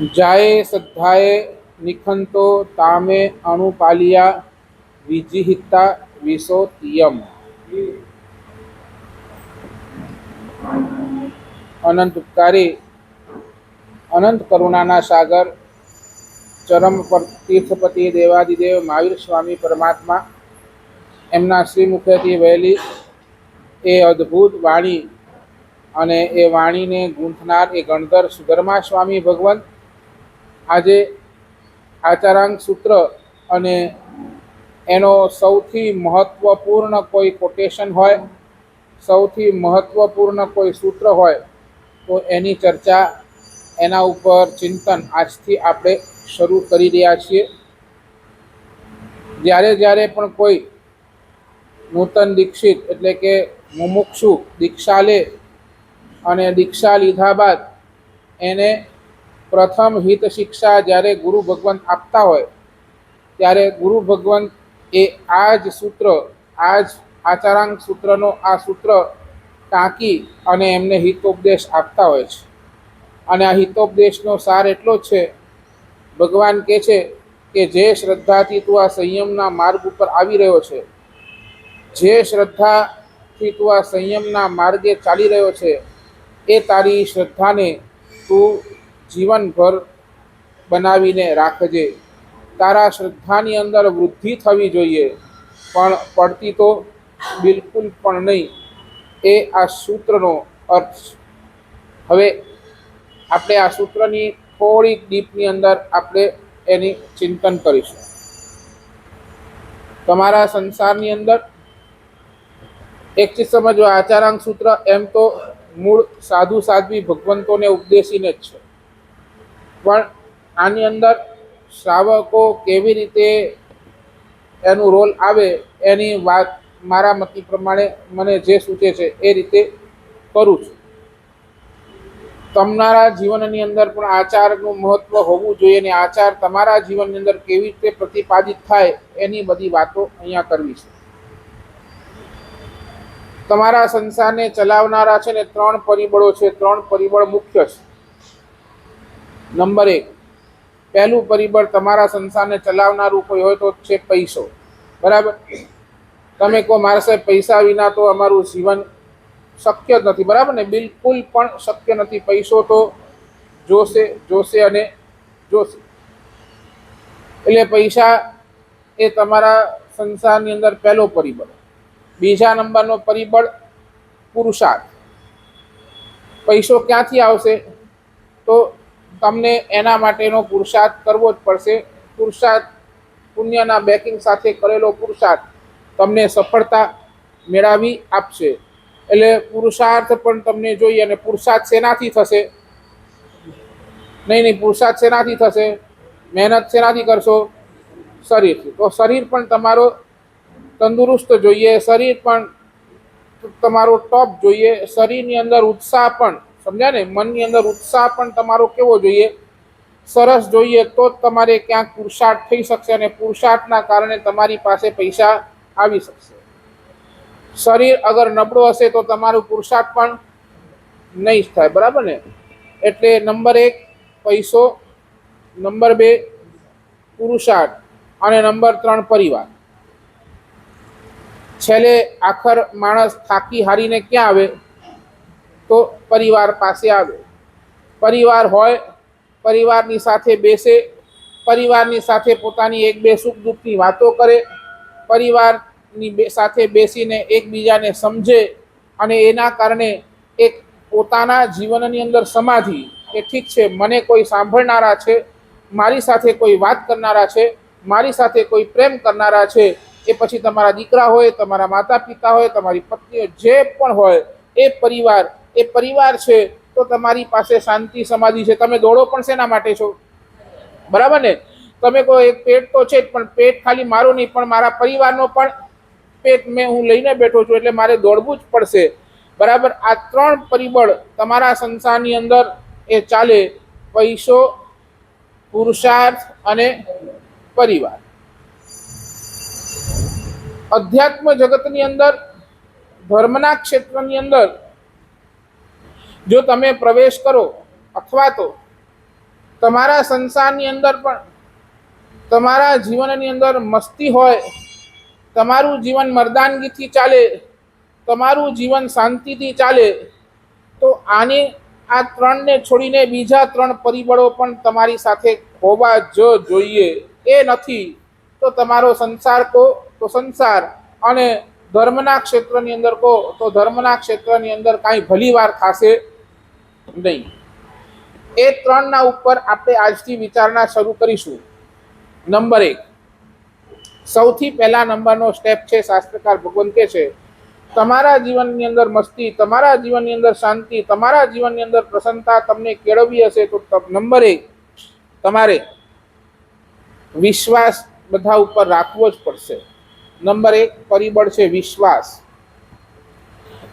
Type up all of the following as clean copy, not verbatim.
जाये श्रद्धाए निखंतो तामे अणुपालिया विजिहिता विशोतियम। अनंत उपकारी अनंत करुणाना सागर चरम पर तीर्थपति देवादिदेव महावीर स्वामी परमात्मा एमना श्रीमुखेथी वहेली ए अद्भुत वाणी अने ए वाणी ने गूंथनार ए गणधर सुधर्मा स्वामी भगवंत આજે આચારાંક સૂત્ર અને એનો સૌથી મહત્વપૂર્ણ કોઈ કોટેશન હોય, સૌથી મહત્વપૂર્ણ કોઈ સૂત્ર હોય તો એની ચર્ચા, એના ઉપર ચિંતન આજથી આપણે શરૂ કરી રહ્યા છીએ. જ્યારે જ્યારે પણ કોઈ નૂતન દીક્ષિત એટલે કે મુમુક્ષુ દીક્ષા લે અને દીક્ષા લીધા બાદ એને પ્રથમ હિત શિક્ષા જ્યારે ગુરુ ભગવંત આપતા હોય ત્યારે ગુરુ ભગવંત એ આ જ સૂત્ર, આ જ આચારાંક સૂત્રનો આ સૂત્ર ટાંકી અને એમને હિતોપદેશ આપતા હોય છે. અને આ હિતોપદેશનો સાર એટલો જ છે, ભગવાન કહે છે કે જે શ્રદ્ધાથી તું આ સંયમના માર્ગ ઉપર આવી રહ્યો છે, જે શ્રદ્ધાથી તું આ સંયમના માર્ગે ચાલી રહ્યો છે, એ તારી શ્રદ્ધાને તું જીવનભર બનાવીને રાખજે. તારા શ્રદ્ધાની અંદર વૃદ્ધિ થવી જોઈએ, પણ પડતી તો બિલકુલ પણ નહીં. એ આ સૂત્રનો અર્થ. હવે આપણે આ સૂત્રની થોડીક ડીપની અંદર આપણે એની ચિંતન કરીશું. તમારા સંસારની અંદર એક ચીજ સમજો, આચારાંક સૂત્ર એમ તો મૂળ સાધુ સાધ્વી ભગવંતોને ઉપદેશીને જ છે, પણ આની અંદર શ્રાવકો કેવી રીતે એનું રોલ આવે એની વાત મારા મત પ્રમાણે મને જે સૂચે છે એ રીતે કરું છું. તમારા જીવનની અંદર પણ આચારનું મહત્વ હોવું જોઈએ અને આચાર તમારા જીવનની અંદર કેવી રીતે પ્રતિપાદિત થાય એની બધી વાતો અહીંયા કરવી છે. તમારા સંસારને ચલાવનારા છે ને ત્રણ પરિબળો છે, ત્રણ પરિબળ મુખ્ય છે. નંબર 1, પહેલું પરિબળ તમારા સંસારને ચલાવનારું કોઈ હોય તો છે પૈસો. બરાબર? તમે કહો મારા સાહેબ પૈસા વિના તો અમારું જીવન શક્ય જ નથી. બરાબર ને? બિલકુલ પણ શક્ય નથી. પૈસો તો જોશે, જોશે અને જોશે. એટલે પૈસા એ તમારા સંસારની અંદર પહેલો પરિબળ. બીજા નંબરનો પરિબળ પુરુષાર્થ. પૈસો ક્યાંથી આવશે? તો તમને એના માટેનો પુરુષાર્થ કરવો જ પડશે. પુરુષાર્થ, પુણ્યના બેકિંગ સાથે કરેલો પુરુષાર્થ તમને સફળતા મેળવી આપશે. એટલે પુરુષાર્થ પણ તમને જોઈએ. અને પુરુષાર્થ શેનાથી થશે? નહીં, પુરુષાર્થ શેનાથી થશે? મહેનત શેનાથી કરશો? શરીરથી. તો શરીર પણ તમારો તંદુરસ્ત જોઈએ, શરીર પણ તમારો ટોપ જોઈએ, શરીરની અંદર ઉત્સાહ પણ, સમજ્યા ને? મનની અંદર ઉત્સાહ પણ તમારો કેવો જોઈએ? સરસ જોઈએ. તો જ તમારે ક્યાંક પુરુષાર્થ થઈ શકશે અને પુરુષાર્થના કારણે તમારી પાસે પૈસા આવી શકશે. શરીર અગર નબળો હશે તો તમારું પુરુષાર્થ પણ નહીં જ થાય. બરાબર ને? એટલે નંબર 1 પૈસો, નંબર 2 પુરુષાર્થ અને નંબર 3 પરિવાર. છેલ્લે આખર માણસ થાકી હારીને ક્યાં આવે? તો પરિવાર પાસે આવે. પરિવાર હોય, પરિવારની સાથે બેસે, પરિવારની સાથે પોતાની એક બે સુખ દુઃખની વાતો કરે, પરિવારની સાથે બેસીને એકબીજાને સમજે અને એના કારણે એક પોતાના જીવનની અંદર સમાધિ કે ઠીક છે, મને કોઈ સાંભળનારા છે, મારી સાથે કોઈ વાત કરનારા છે, મારી સાથે કોઈ પ્રેમ કરનારા છે. એ પછી તમારા દીકરા હોય, તમારા માતા પિતા હોય, તમારી પત્નીઓ, જે પણ હોય, એ પરિવાર છે. તો તમારી પાસે શાંતિ સમાધિ છે. તમે દોડો પણ શેના માટે છો? બરાબર ને? તમે કહો એક પેટ તો છે જ, પણ પેટ ખાલી મારું નહીં, પણ મારા પરિવારનો પણ પેટ હું લઈને બેઠો છું, એટલે મારે દોડવું જ પડશે. બરાબર? આ 3 પરિબળ તમારા સંસારની અંદર એ ચાલે: પૈસો, પુરુષાર્થ અને પરિવાર. અધ્યાત્મ જગતની અંદર, ધર્મના ક્ષેત્રની અંદર જો તમે પ્રવેશ કરો અથવા તો તમારા સંસારની અંદર પણ તમારા જીવનની અંદર મસ્તી હોય, તમારું જીવન મર્દાનગીથી ચાલે, તમારું જીવન શાંતિથી ચાલે, તો આ ત્રણને છોડીને બીજા ત્રણ પરિબળો પણ તમારી સાથે હોવા જોઈએ. એ નથી તો તમારો સંસાર કહો તો સંસાર, અને ધર્મના ક્ષેત્રની અંદર કહો તો ધર્મના ક્ષેત્રની અંદર કાંઈ ભલી વાર થશે નહીં. એ ત્રણના ઉપર આપણે આજથી વિચારણા શરૂ કરીશું. નંબર 1, સૌથી પહેલા નંબરનો સ્ટેપ છે, શાસ્ત્રકાર ભગવાન કહે છે તમારા જીવનની અંદર મસ્તી, તમારા જીવનની અંદર શાંતિ, તમારા જીવનની અંદર પ્રસન્નતા તમને કેળવવી હશે તો નંબર 1 તમારે વિશ્વાસ બધા ઉપર રાખવો જ પડશે. નંબર 1 પરિબળ છે વિશ્વાસ.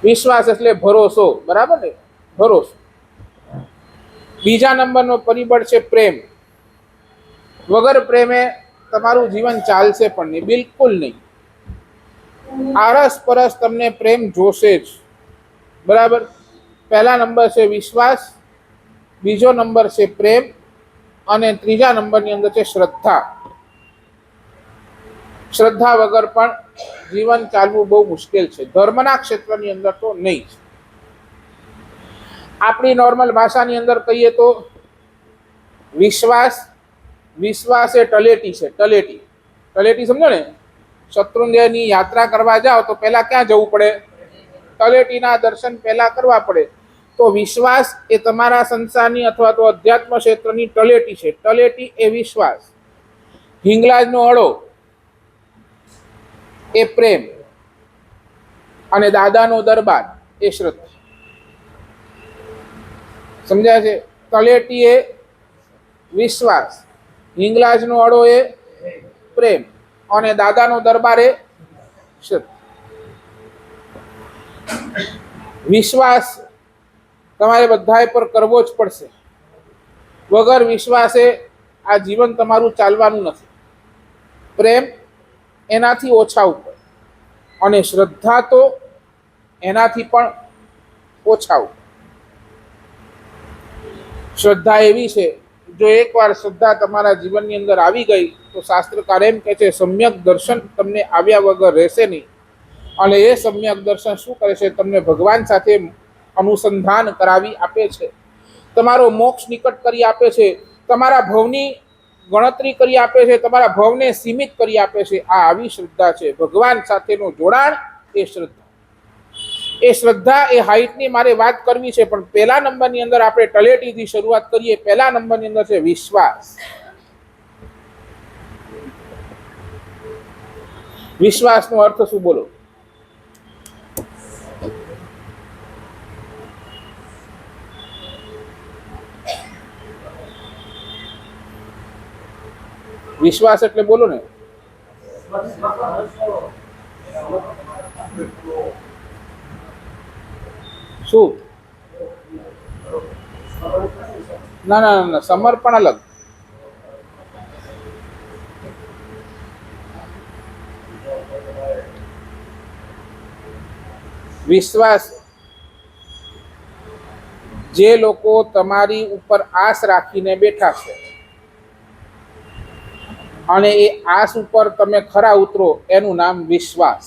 વિશ્વાસ એટલે ભરોસો, બરાબર ને? ભરોસો. બીજા નંબરનો પરિબળ છે પ્રેમ. વગર પ્રેમે તમારું જીવન ચાલશે પણ નહીં, બિલકુલ નહીં. આરસ પરસ તમને પ્રેમ જોશે જ, બરાબર? પહેલા નંબર છે વિશ્વાસ, બીજો નંબર છે પ્રેમ, અને ત્રીજા નંબરની અંદર છે શ્રદ્ધા. શ્રદ્ધા વગર પણ જીવન ચાલવું બહુ મુશ્કેલ છે, ધર્મના ક્ષેત્રની અંદર તો નહીં જ. આપણી નોર્મલ ભાષાની અંદર કહીએ તો વિશ્વાસ એ તલેટી છે. તલેટી સમજો ને? શત્રુંજયની યાત્રા કરવા જાઓ તો પહેલા ક્યાં જવું પડે? તલેટીના દર્શન પહેલા કરવા પડે. તો વિશ્વાસ એ તમારા સંસારની અથવા તો અધ્યાત્મ ક્ષેત્રની તલેટી છે. તલેટી એ વિશ્વાસ. હિંગલાજનો અળો એ પ્રેમ, અને દાદાનો દરબાર એ શ્રદ્ધા. સમજાય છે? તલેટી એ વિશ્વાસ, હિંગલાજનો અળો એ પ્રેમ, અને દાદાનો દરબાર એ શ્રદ્ધા. વિશ્વાસ તમારે બધાએ પર કરવો જ પડશે. વગર વિશ્વાસે આ જીવન તમારું ચાલવાનું નથી. પ્રેમ એનાથી ઓછા ઉપર, અને શ્રદ્ધા તો એનાથી પણ ઓછા ઉપર. શ્રદ્ધા એવી છે, જો એકવાર શ્રદ્ધા તમારા જીવનની અંદર આવી ગઈ તો શાસ્ત્રકાર એમ કહે છે સમ્યક દર્શન તમને આવ્યા વગર રહેશે નહીં. અને એ સમ્યક દર્શન શું કરે છે? તમને ભગવાન સાથે અનુસંધાન કરાવી આપે છે, તમારો મોક્ષ નિકટ કરી આપે છે, તમારા ભવની ગણતરી કરી આપે છે, તમારા ભવને સીમિત કરી આપે છે. આ આવી શ્રદ્ધા છે. ભગવાન સાથેનું જોડાણ એ શ્રદ્ધા. એ શ્રદ્ધા એ હાઈટની મારે વાત કરવી છે, પણ પહેલા નંબરની અંદર આપણે તલેટીથી શરૂઆત કરીએ. પહેલા નંબરની અંદર છે વિશ્વાસ. વિશ્વાસનો અર્થ શું બોલો? વિશ્વાસ એટલે બોલો ને. શું? ના, સમર્પણ અલગ. વિશ્વાસ જે લોકો તમારી ઉપર આસ રાખીને બેઠા છે અને એ આસ ઉપર તમે ખરા ઉતરો, એનું નામ વિશ્વાસ.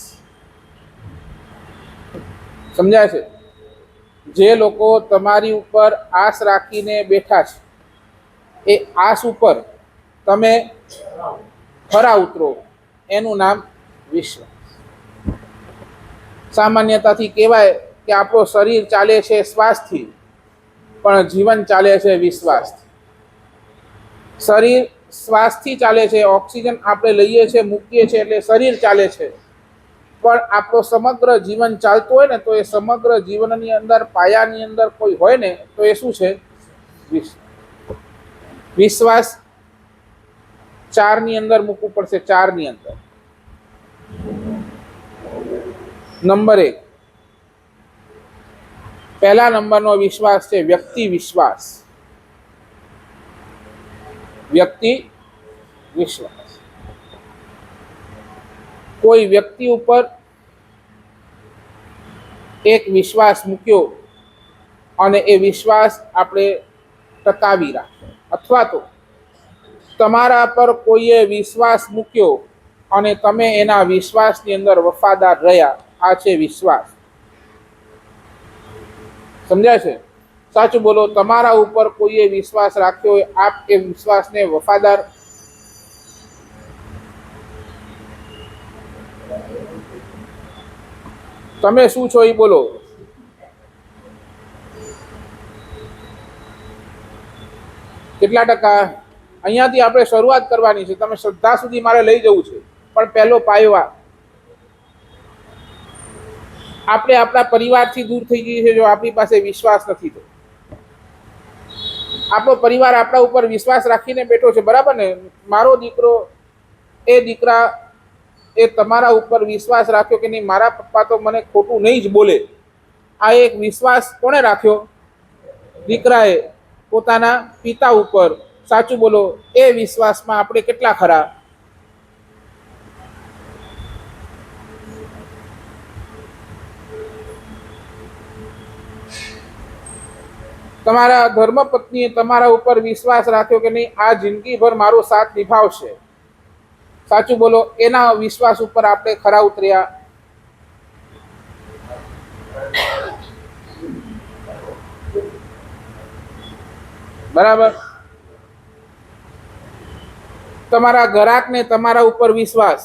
સમજાય છે? જે લોકો તમારી ઉપર આસ રાખીને બેઠા છે, એ આસ ઉપર તમે ખરા ઉતરો, એનું નામ વિશ્વાસ. સામાન્યતાથી કહેવાય કે આપણું શરીર ચાલે છે શ્વાસથી, પણ જીવન ચાલે છે વિશ્વાસથી. શરીર શ્વાસથી ચાલે છે, ઓક્સિજન આપણે લઈએ છીએ, મૂકીએ છીએ એટલે શરીર ચાલે છે, પણ આપણો સમગ્ર જીવન ચાલતું હોય ને, તો એ સમગ્ર જીવનની અંદર પાયાની અંદર કોઈ હોય ને, તો એ શું છે? વિશ્વાસ 4 ની અંદર મૂકવું પડશે. 4 ની અંદર નંબર 1, પહેલા નંબરનો વિશ્વાસ છે વ્યક્તિ વિશ્વાસ. વ્યક્તિ વિશ્વાસ. કોઈ વ્યક્તિ ઉપર એક વિશ્વાસ મૂક્યો અને એ વિશ્વાસ આપણે ટકાવી રાખવો. અથવા તો તમારા પર કોઈએ વિશ્વાસ મૂક્યો અને તમે એના વિશ્વાસની અંદર વફાદાર રહ્યા. આ છે વિશ્વાસ. સમજાય છે? સાચું બોલો. તમારા ઉપર કોઈએ વિશ્વાસ રાખ્યો હોય, આપ એ વિશ્વાસને વફાદાર. તમે શું છો એ બોલો. કેટલા ટકા? અહીંયાથી આપણે શરૂઆત કરવાની છે. તમે શ્રદ્ધા સુધી મારે લઈ જવું છે, પણ પહેલો પાયો આ. આપણે આપણા પરિવારથી દૂર થઈ જઈએ છીએ જો આપણી પાસે વિશ્વાસ નથી તો. આપણો પરિવાર આપણા ઉપર વિશ્વાસ રાખીને બેઠો છે, બરાબર ને? મારો દીકરો, એ દીકરા, એ તમારા ઉપર વિશ્વાસ રાખ્યો કે નહીં, મારા પપ્પા તો મને ખોટું નહીં જ બોલે. આ એક વિશ્વાસ કોણે રાખ્યો? દીકરાએ પોતાના પિતા ઉપર. સાચું બોલો. એ વિશ્વાસમાં આપણે કેટલા ખરા? તમારા ધર્મપત્નીએ તમારા ઉપર વિશ્વાસ રાખ્યો કે નહીં, આ જિંદગીભર મારો સાથ નિભાવશે. સાચું બોલો. એના વિશ્વાસ ઉપર આપણે ખરા ઉતર્યા? બરાબર. તમારા ગ્રાહકને તમારા ઉપર વિશ્વાસ.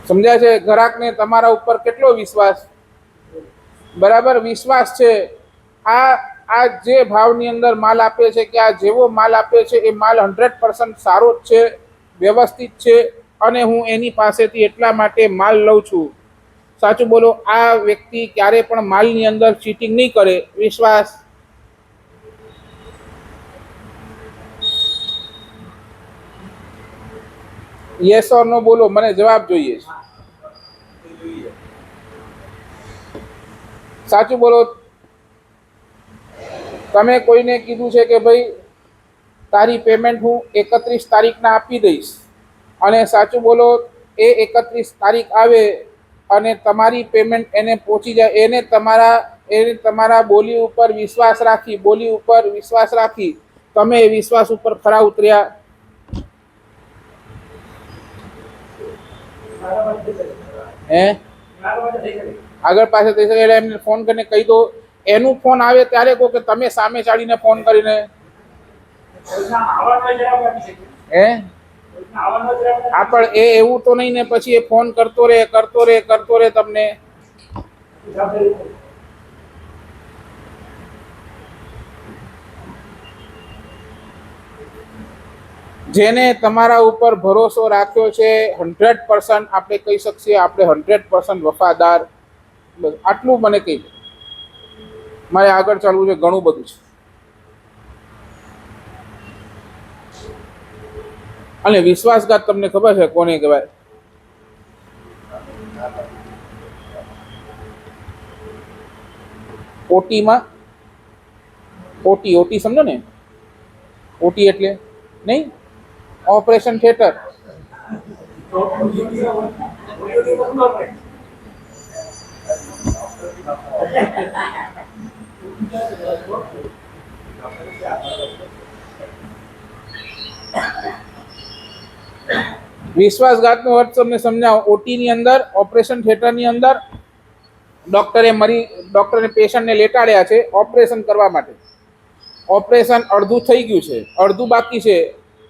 સમજાય છે? ગ્રાહકને તમારા ઉપર કેટલો વિશ્વાસ? બરાબર. વિશ્વાસ છે. આ જે ભાવની અંદર માલ આપે છે, કે આ જેવો માલ આપે છે એ માલ 100% સારો જ છે, વ્યવસ્થિત છે, અને હું એની પાસેથી એટલા માટે માલ લઉં છું. સાચું બોલો. આ વ્યક્તિ ક્યારે પણ માલની અંદર ચીટિંગ નહીં કરે. વિશ્વાસ. યસ ઓર નો બોલો, મને જવાબ જોઈએ છે. સાચું બોલો. તમે કોઈને કીધું છે કે ભાઈ તારી પેમેન્ટ હું 31 તારીખના આપી દઈશ, અને સાચું બોલો, એ 31 તારીખ આવે અને તમારી પેમેન્ટ એને પહોંચી જાય, એને તમારા બોલી ઉપર વિશ્વાસ રાખી તમે એ વિશ્વાસ ઉપર ખરા ઉતર્યા? હે? આગળ પાછળ થઈ શકે એટલે એમને ફોન કરીને કહી દો. એનું ફોન આવે ત્યારે કહો કે તમે સામે ચાડીને ફોન કરીને. હે? આ પણ એ એવું તો નહીં ને પછી એ ફોન કરતો રહે તમને. જેને તમારા ઉપર ભરોસો રાખ્યો છે 100%, આપણે કહી શકીએ આપણે 100% વફાદાર. બસ આટલું મને કહી દો. મારે આગળ ચાલવું છે, ઘણું બધું છે. અને વિશ્વાસઘાત તમને ખબર છે કોને કહેવાય? ઓટીમાં ઓટી સમજો ને? ઓટી એટલે નહીં, ઓપરેશન થિયેટર. વિશ્વાસઘાતનો અર્થ તમને સમજાવો. ઓટીની અંદર, ઓપરેશન થિયેટરની અંદર ડોક્ટરે પેશન્ટને લેટાડ્યા છે ઓપરેશન કરવા માટે. ઓપરેશન અડધું થઈ ગયું છે, અડધું બાકી છે.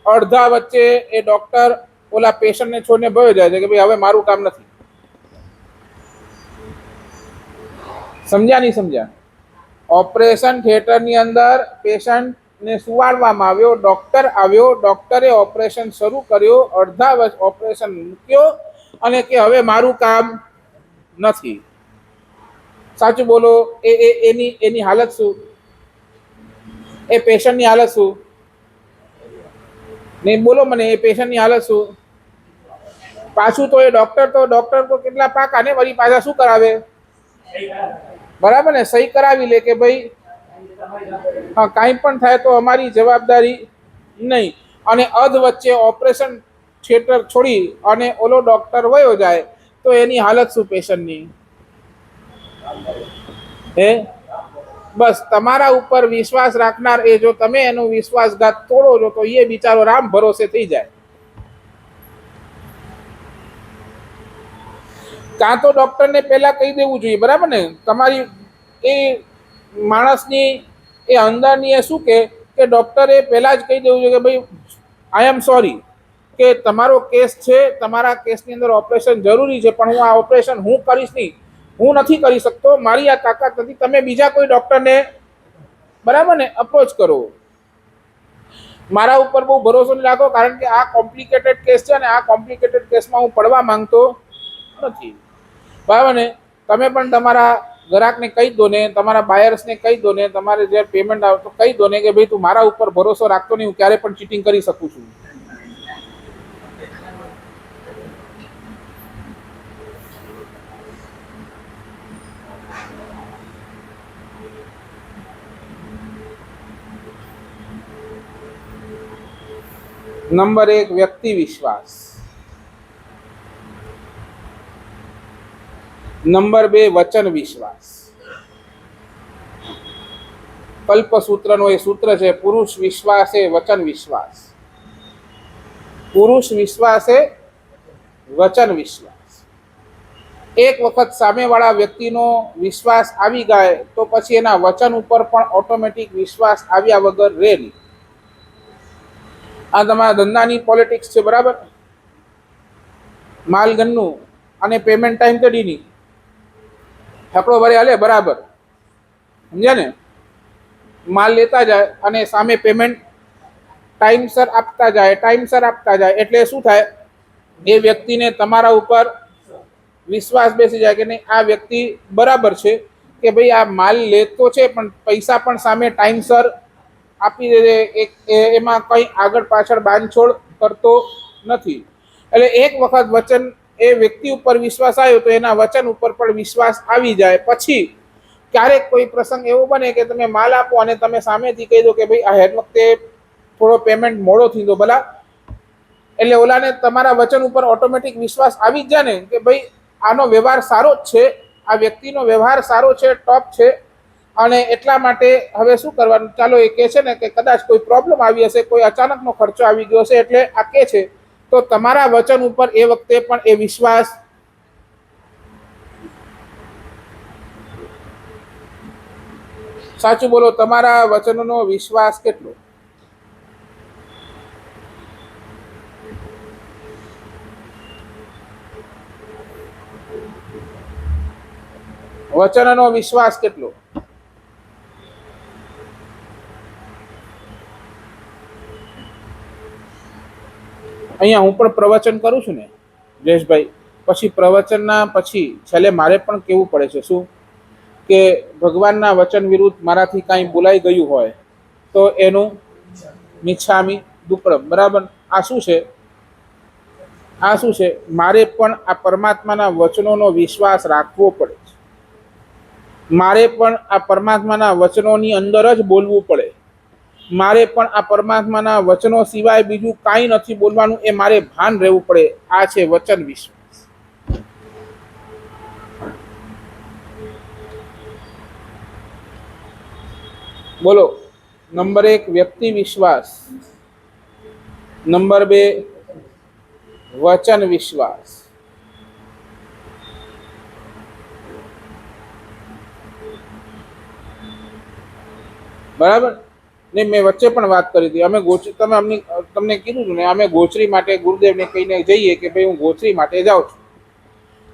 અડધા વચ્ચે એ ડોક્ટર ઓલા પેશન્ટને છોડીને ભયો જાય છે કે ભાઈ હવે મારું કામ નથી. સમજ્યા નહીં સમજ્યા? ઓપરેશન થિયેટરની અંદર પેશન્ટને સુવાડવામાં આવ્યો, ડોક્ટર આવ્યો, ડોક્ટરે ઓપરેશન શરૂ કર્યો, અડધા ઓપરેશન મૂક્યો અને કે હવે મારું કામ નથી. સાચું બોલો. એની હાલત શું? એ પેશન્ટની હાલત શું? નહીં બોલો મને, એ પેશન્ટની હાલત શું? પાછું તો એ ડોક્ટર તો કેટલા પાકા ને, વળી પાછા શું કરાવે? બરાબર ને? સહી કરાવી લે કે ભાઈ હા કાંઈ પણ થાય તો અમારી જવાબદારી નહીં. અને અધ વચ્ચે ઓપરેશન થિયેટર છોડી અને ઓલો ડોક્ટર વયો જાય તો એની હાલત શું પેશન્ટની? હે? બસ તમારા ઉપર વિશ્વાસ રાખનાર એ જો તમે એનો વિશ્વાસઘાત તોડો છો તો એ બિચારો રામ ભરોસે થઈ જાય. કાં તો ડોક્ટરને પહેલા કહી દેવું જોઈએ, બરાબર ને? તમારી એ માણસની એ અંદરની એ શું કે ડોક્ટરે પહેલા જ કહી દેવું જોઈએ કે ભાઈ આઈ એમ સોરી કે તમારો કેસ છે, તમારા કેસની અંદર ઓપરેશન જરૂરી છે, પણ હું આ ઓપરેશન હું કરીશ નહીં, હું નથી કરી શકતો, મારી આ તાકાત નથી, તમે બીજા કોઈ ડોક્ટરને બરાબર ને અપ્રોચ કરો. મારા ઉપર બહુ ભરોસો નહીં રાખો, કારણ કે આ કોમ્પ્લિકેટેડ કેસ છે અને આ કોમ્પ્લિકેટેડ કેસમાં હું પડવા માંગતો નથી, બરાબર ને? તમે પણ તમારા ગ્રાહકને કહી દો ને, તમારા બાયર્સને કહી દો ને, તમારે જે પેમેન્ટ આવે તો કહી દો ને કે ભાઈ તું મારા ઉપર ભરોસો રાખતો નહીં, હું ક્યારે પણ ચીટિંગ કરી શકું છું. નંબર 1 વ્યક્તિ વિશ્વાસ. નંબર 2 વચન વિશ્વાસ. કલ્પસૂત્રનો એ સૂત્ર છે, પુરુષ વિશ્વાસ એ વચન વિશ્વાસ. પુરુષ વિશ્વાસ એ વચન વિશ્વાસ. એક વખત સામેવાળા વ્યક્તિનો વિશ્વાસ આવી જાય તો પછી એના વચન ઉપર પણ ઓટોમેટિક વિશ્વાસ આવ્યા વગર રહે નહીં. આ તમારા ધંધાની પોલિટિક્સ છે, બરાબર? માલ ગન્નું અને પેમેન્ટ ટાઈમ તો ડીની ઠકડો ભરે હાલે, બરાબર, સમજ્યા ને? માલ લેતા જાય અને સામે પેમેન્ટ ટાઈમસર આપતા જાય, એટલે શું થાય? એ વ્યક્તિને તમારા ઉપર વિશ્વાસ બેસી જાય કે નહીં, આ વ્યક્તિ બરાબર છે કે ભાઈ આ માલ લેતો છે પણ પૈસા પણ સામે ટાઈમસર આપી દે, એમાં કંઈ આગળ પાછળ બાંધછોડ કરતો નથી. એટલે એક વખત વચન એ વ્યક્તિ ઉપર વિશ્વાસ આવ્યો તો એના વચન ઉપર પણ વિશ્વાસ આવી જાય. પછી ક્યારેક કોઈ પ્રસંગ એવો બને કે તમે માલ આપો અને તમે સામેથી કહી દો કે ભાઈ આ હેડ વખતે થોડો પેમેન્ટ મોડો થઈ દો ભલા, એટલે ઓલાને તમારા વચન ઉપર ઓટોમેટિક વિશ્વાસ આવી જ જાય ને કે ભાઈ આનો વ્યવહાર સારો જ છે, આ વ્યક્તિનો વ્યવહાર સારો છે, ટોપ છે, અને એટલા માટે હવે શું કરવાનું? ચાલો એ કહે છે ને કે કદાચ કોઈ પ્રોબ્લેમ આવી હશે, કોઈ અચાનકનો ખર્ચો આવી ગયો હશે, એટલે આ કહે છે, તો તમારા વચન ઉપર એ વખતે પણ એ વિશ્વાસ સાચું બોલો, તમારા વચનનો વિશ્વાસ કેટલો? વચનનો વિશ્વાસ કેટલો? અહીંયા હું પણ પ્રવચન કરું છું ને જયેશભાઈ, પછી પ્રવચનના પછી છેલ્લે મારે પણ કહેવું પડે છે શું કે ભગવાનના વચન વિરુદ્ધ મારાથી કાંઈ બોલાઈ ગયું હોય તો એનું મિચ્છામી દુક્કડમ, બરાબર? આ શું છે? આ શું છે? મારે પણ આ પરમાત્માના વચનોનો વિશ્વાસ રાખવો પડે છે. મારે પણ આ પરમાત્માના વચનોની અંદર જ બોલવું પડે. મારે પણ આ પરમાત્માના વચનો સિવાય બીજું કાંઈ નથી બોલવાનું, એ મારે ભાન રહેવું પડે. આ છે વચન વિશ્વાસ. બોલો, નંબર 1 વ્યક્તિ વિશ્વાસ, નંબર 2 વચન વિશ્વાસ. બરાબર ને? મેં વચ્ચે પણ વાત કરી હતી, અમે ગોચરી, તમને કીધું હતું ને, અમે ગોચરી માટે ગુરુદેવને કહીને જઈએ કે ભાઈ હું ગોચરી માટે જાઉં છું,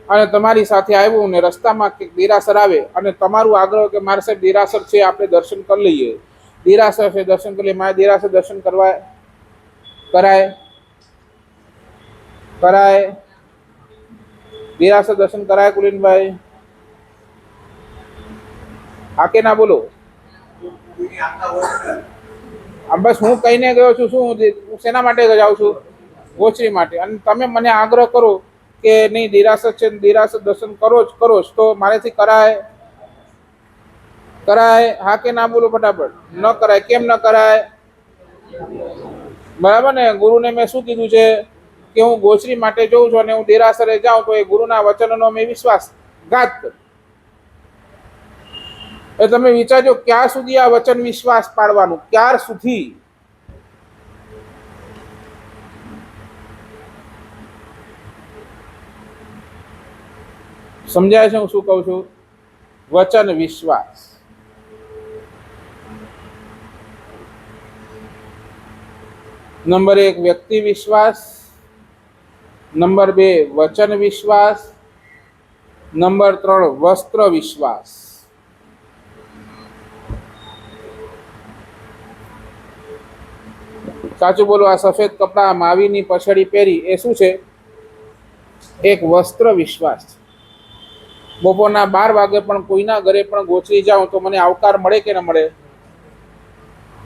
અને તમારી સાથે આવ્યું ને રસ્તામાં કંઈક દેરાસર આવે અને તમારું આગ્રહ કે મારે સાહેબ દેરાસર છે, આપણે દર્શન કરી લઈએ. દેરાસર છે, દર્શન કરી લઈએ. મારે દેરાસર દર્શન કરવા કરાય? દેરાસર દર્શન કરાય કુલીનભાઈ? હા કે ના બોલો? બસ હું કહીને ગયો છું, શું શેના માટે જાઉં છું? ગોચરી માટે. અને તમે મને આગ્રહ કરો કે નહીં દેરાસર છે, દેરાસર દર્શન કરો જ તો મારેથી કરાય? હા કે ના બોલો ફટાફટ? ન કરાય. કેમ ન કરાય? બરાબર ને? ગુરુને મેં શું કીધું છે કે હું ગોચરી માટે જોઉં છું અને હું દેરાસરે જાઉં તો એ ગુરુના વચનનો મેં વિશ્વાસઘાત કરું. એ તમે વિચારજો ક્યાં સુધી આ વચન વિશ્વાસ પાડવાનું, ક્યાર સુધી? સમજાય છે હું શું કહું છું? વચન વિશ્વાસ. નંબર 1 વ્યક્તિ વિશ્વાસ, નંબર 2 વચન વિશ્વાસ, નંબર 3 વસ્ત્ર વિશ્વાસ. સાચું બોલો. આ સફેદ કપડા માવીની પછડી પહેરી એ શું છે? એક વસ્ત્ર વિશ્વાસ છે. બપોરના 12 વાગે પણ કોઈના ઘરે પણ ગોચરી જાઉં તો મને આવકાર મળે કે ન મળે?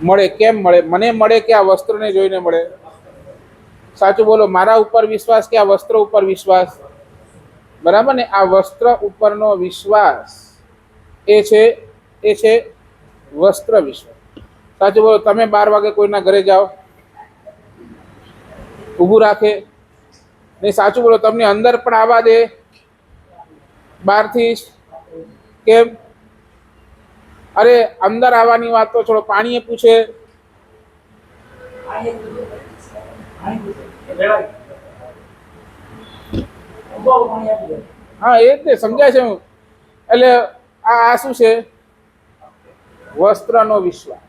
મળે. કેમ મળે? મને મળે કે આ વસ્ત્રને જોઈને મળે? સાચું બોલો. મારા ઉપર વિશ્વાસ કે આ વસ્ત્ર ઉપર વિશ્વાસ? બરાબર ને? આ વસ્ત્ર ઉપરનો વિશ્વાસ એ છે વસ્ત્ર વિશ્વાસ. સાચું બોલો. તમે 12 વાગે કોઈના ઘરે જાઓ, ઊભું રાખે નહીં? સાચું બોલો. તમને અંદર પણ આવવા દે બહારથી? કેમ? અરે અંદર આવવાની વાત તો છોડો, પાણીએ પૂછે? હા એ જ ને, સમજાય છે હું. એટલે આ શું છે? વસ્ત્રનો વિશ્વાસ.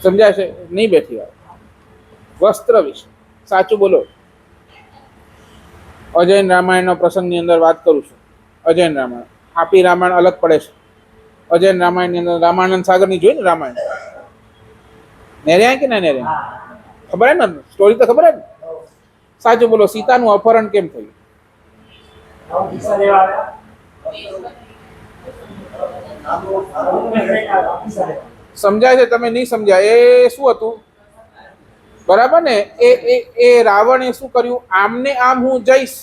સમજાય છે? નહીં બેઠી વાત. વસ્ત્ર વિશ્વાસ. સાચું બોલો. અજૈન રામાયણનો પ્રસંગની અંદર વાત કરું છું. અજૈન રામાયણ, આપી રામાયણ અલગ પડે છે. અજૈન રામાયણની અંદર રામાનંદ સાગરની જોઈ ને રામાયણ? નેર્યા કે ના નેર્યા? ખબર હે ને? સ્ટોરી તો ખબર હે ને? સાચું બોલો. સીતાનું અપહરણ કેમ થયું? સમજાય છે? તમે નહીં સમજ્યા. એ શું હતું? બરાબર ને? એ રાવણે શું કર્યું? આમને આમ હું જઈશ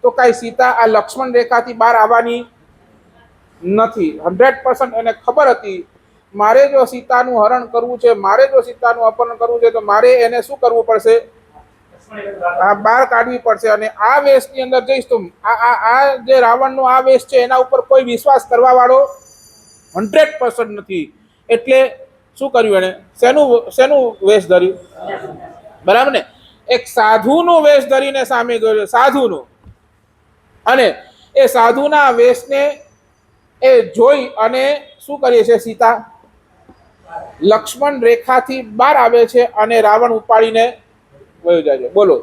તો કાંઈ સીતા આ લક્ષ્મણ રેખાથી બહાર આવવાની નથી. 100% એને ખબર હતી મારે જો સીતાનું હરણ કરવું છે, મારે જો સીતાનું અપહરણ કરવું છે તો મારે એને શું કરવું પડશે? આ બહાર કાઢવી પડશે. અને આ વેશની અંદર જઈશ તો આ જે રાવણનો આ વેશ છે એના ઉપર કોઈ વિશ્વાસ કરવા વાળો 100% નથી. એટલે શું કર્યું એને? શેનું વેશ ધર્યું? બરાબર ને? એક સાધુનું વેશ ધરીને સામે ગયો, સાધુનું. અને એ સાધુના વેશને એ જોઈ અને શું કરીએ છે? સીતા લક્ષ્મણ રેખાથી બહાર આવે છે અને રાવણ ઉપાડીને વયો જાય છે. બોલો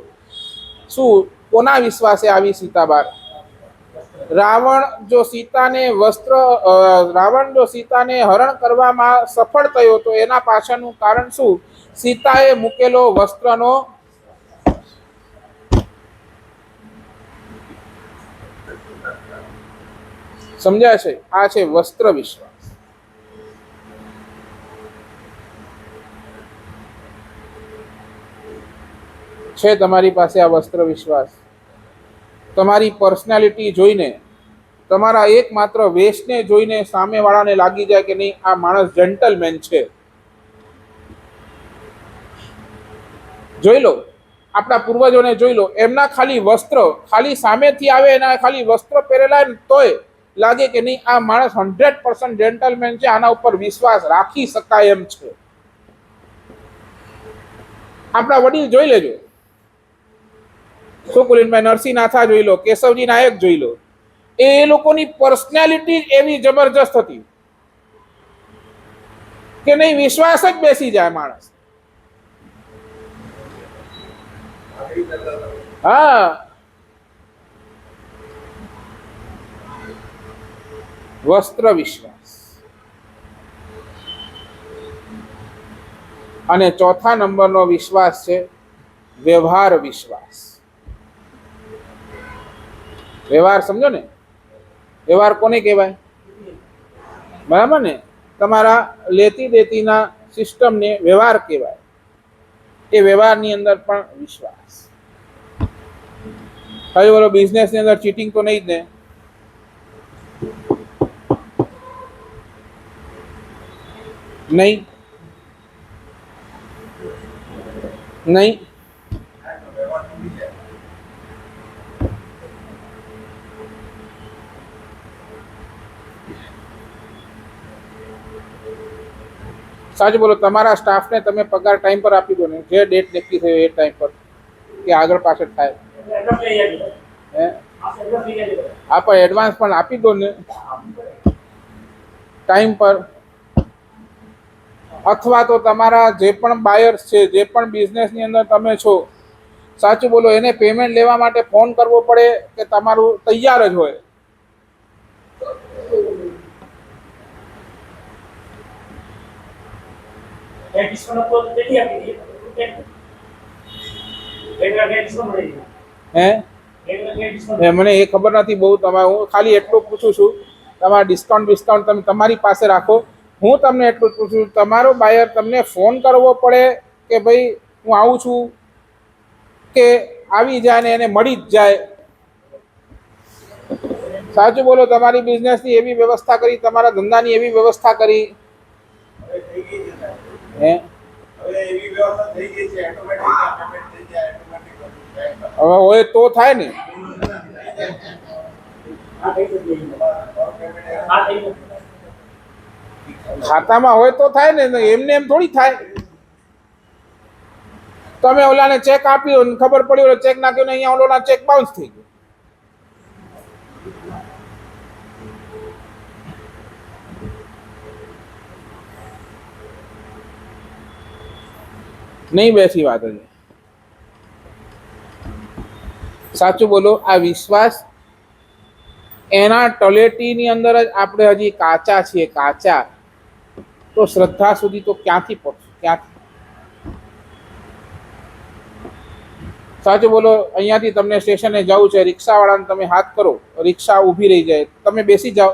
શું કોના વિશ્વાસે આવી સીતા બહાર? રાવણ જો સીતાને હરણ કરવામાં સફળ થયો તો એના પાછળનું કારણ શું? સીતાએ મૂકેલો વસ્ત્રનો સમજાય છે? આ છે વસ્ત્ર વિશ્વાસ. છે તમારી પાસે આ વસ્ત્ર વિશ્વાસ? તમારી પર્સનાલિટી જોઈને, તમારા એકમાત્ર વેશને જોઈને સામેવાળાને લાગી જાય કે નહીં આ માણસ જેન્ટલમેન છે. જોઈ લો, આપણા પૂર્વજોને જોઈ લો, એમના ખાલી વસ્ત્ર, ખાલી સામેથી આવે એના ખાલી વસ્ત્ર પહેરેલા તોય લાગે કે નહીં આ માણસ 100% જેન્ટલમેન છે, આના ઉપર વિશ્વાસ રાખી શકાય એમ છે. આપણા વડીલ જોઈ લેજો, સુકુલીનભાઈ નરસિંહનાથા જોઈ લો, કેશવજી નાયક જોઈ લો, એ લોકોની પર્સનાલિટી એવી જબરજસ્ત હતી કે નહીં વિશ્વાસ જ બેસી જાય માણસ. હા, વસ્ત્ર વિશ્વાસ. અને ચોથા નંબરનો વિશ્વાસ છે વ્યવહાર વિશ્વાસ. વ્યવહાર સમજો ને? વ્યવહાર કોને કહેવાય? બરાબર ને? તમારા લેતી દેતીના સિસ્ટમને વ્યવહાર કહેવાય. એ વ્યવહારની અંદર પણ વિશ્વાસ. હવે બોલો, બિઝનેસની અંદર ચીટિંગ તો નહીં જ ને? નહીં નહીં. સાચું બોલો, તમારા સ્ટાફને તમે પગાર ટાઈમ પર આપી દો ને, જે ડેટ નક્કી થયો એ ટાઈમ પર, કે આગળ પાછળ થાય. હે હા, પણ એડવાન્સ પણ આપી દો ને ટાઈમ પર. અથવા તો તમારા જે પણ બાયર્સ છે, જે પણ બિઝનેસની અંદર તમે છો, સાચું બોલો, એને પેમેન્ટ લેવા માટે ફોન કરવો પડે કે તમારું તૈયાર જ હોય? હે મને એ ખબર નથી બહુ. તમારે હું ખાલી એટલું પૂછું છું, તમારા ડિસ્કાઉન્ટ તમે તમારી પાસે રાખો. હું તમને એટલું જ પૂછું છું, તમારો બાયર તમને ફોન કરવો પડે કે ભાઈ હું આવું છું, કે આવી જાય ને એને મળી જ જાય? સાચું બોલો, તમારી બિઝનેસની એવી વ્યવસ્થા કરી, તમારા ધંધાની એવી વ્યવસ્થા કરી. હે હવે હોય તો થાય ને. ખાતામાં હોય તો થાય ને, એમને એમ થોડી થાય. તમે ઓલાને ચેક આપ્યો ને ખબર પડી ઓલો ચેક નાખ્યો ને અહીંયા ઓલોના ચેક બાઉન્સ થઈ ગયો. નહીં બેસી વાત હજી. સાચું બોલો, આ વિશ્વાસ એના તળેટીની અંદર જ આપણે હજી કાચા છીએ, કાચા. તો શ્રદ્ધા સુધી તો ક્યાંથી પહોંચશું, ક્યાંથી? સાચું બોલો, અહીંયાથી તમને સ્ટેશને જવું છે, રિક્ષાવાળાને તમે હાથ કરો, રિક્ષા ઊભી રહી જાય, તમે બેસી જાઓ,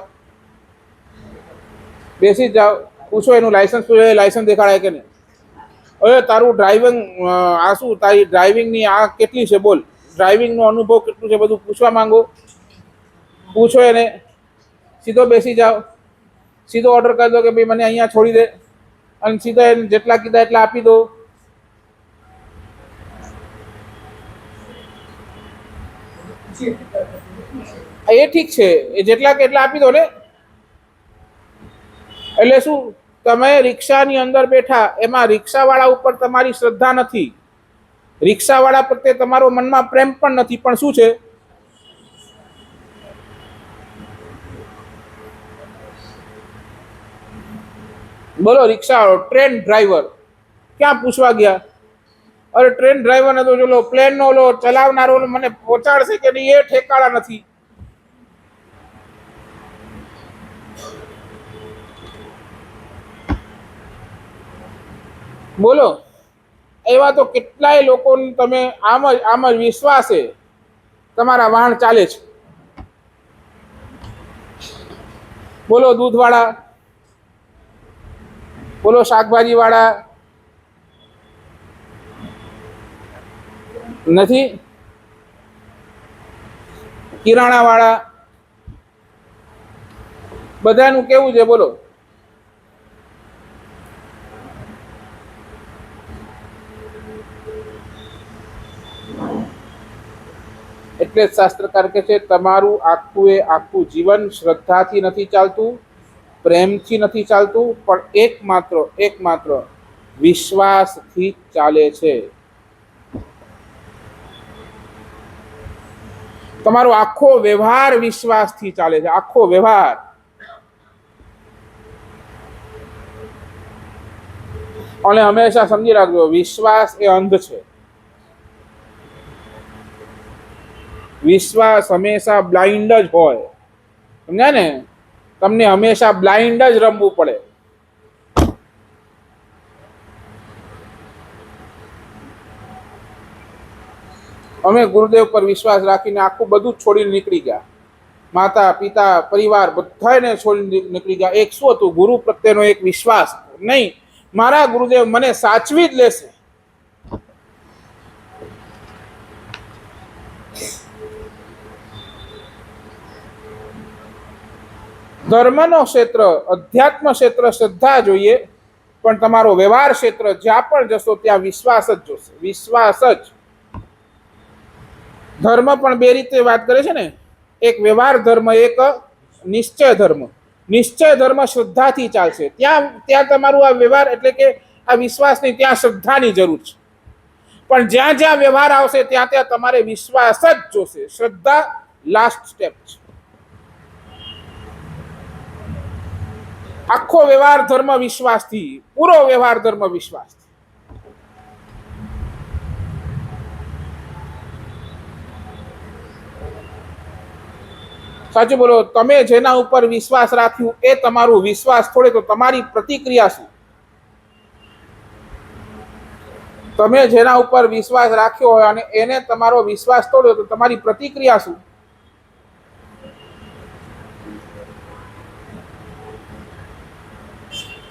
બેસી જાઓ, પૂછો એનું લાયસન્સ, પૂછો એ લાયસન્સ દેખાડાય કે નહીં. હવે તારું ડ્રાઇવિંગ આ શું, તારી ડ્રાઇવિંગની આ કેટલી છે બોલ, ડ્રાઇવિંગનો અનુભવ કેટલું છે બધું પૂછવા માંગો. પૂછો એને, સીધો બેસી જાઓ, સીધો ઓર્ડર કરી દો કે ભાઈ મને અહીંયા છોડી દે, અને સીધા એને જેટલા કીધા એટલા આપી દો. એ ઠીક છે, એ જેટલા કે એટલા આપી દો ને. એટલે શું, તમે રિક્ષાની અંદર બેઠા, એમાં રિક્ષાવાળા ઉપર તમારી શ્રદ્ધા નથી, રિક્ષાવાળા પ્રત્યે તમારો મનમાં પ્રેમ પણ નથી, પણ શું છે, બોલો. રિક્ષાવાળો ટ્રેન ડ્રાઈવર ક્યાં પૂછવા ગયા? અરે ટ્રેન ડ્રાઈવર ને તો ચલો પ્લેન નો લો ચલાવનારો મને પહોંચાડશે કે નહીં એ ઠેકાણા નથી. બોલો, એવા તો કેટલાય લોકો તમે આમ જ વિશ્વાસે તમારા વાહન ચાલે છે. બોલો દૂધવાળા, બોલો શાકભાજી વાળા, નથી કિરાણા વાળા, બધાનું કેવું છે બોલો? એટલે જ શાસ્ત્રકાર કહે છે, તમારું આખું જીવન શ્રદ્ધાથી નથી ચાલતું, પ્રેમથી નથી ચાલતું, પણ એકમાત્ર વિશ્વાસથી ચાલે છે. તમારો આખો વ્યવહાર વિશ્વાસથી ચાલે છે, આખો વ્યવહાર. અને હંમેશા સમજી રાખજો, વિશ્વાસ એ અંધ છે. વિશ્વાસ હંમેશા બ્લાઇન્ડ જ હોય, સમજ્યા ને? તમને હંમેશા બ્લાઇન્ડ જ રમવું પડે. અમે ગુરુદેવ પર વિશ્વાસ રાખીને આખું બધું છોડીને નીકળી ગયા, માતા પિતા પરિવાર બધાને છોડીને નીકળી ગયા. એક શું હતું? ગુરુ પ્રત્યેનો એક વિશ્વાસ. નહીં, મારા ગુરુદેવ મને સાચવી જ લેશે. ધર્મનો ક્ષેત્ર, અધ્યાત્મ ક્ષેત્ર શ્રદ્ધા જોઈએ, પણ તમારો વ્યવહાર ક્ષેત્ર જ્યાં પણ જશો ત્યાં વિશ્વાસ જ જોશે, વિશ્વાસ જ. ધર્મ પણ બે રીતે વાત કરે છે ને, એક વ્યવહાર ધર્મ, એક નિશ્ચય ધર્મ. નિશ્ચય ધર્મ શ્રદ્ધાથી ચાલશે. ત્યાં ત્યાં તમારું આ વ્યવહાર એટલે કે આ વિશ્વાસની ત્યાં શ્રદ્ધાની જરૂર છે. પણ જ્યાં જ્યાં વ્યવહાર આવશે ત્યાં ત્યાં તમારે વિશ્વાસ જ જોશે. શ્રદ્ધા લાસ્ટ સ્ટેપ છે. આખો વ્યવહાર ધર્મ વિશ્વાસથી, પૂરો વ્યવહાર ધર્મ વિશ્વાસથી. સાચું બોલો. તમે જેના ઉપર વિશ્વાસ રાખ્યું એ તમારું વિશ્વાસ થોડે, તો તમારી પ્રતિક્રિયા શું? તમે જેના ઉપર વિશ્વાસ રાખ્યો હોય અને એને તમારો વિશ્વાસ તોડ્યો તો તમારી પ્રતિક્રિયા શું?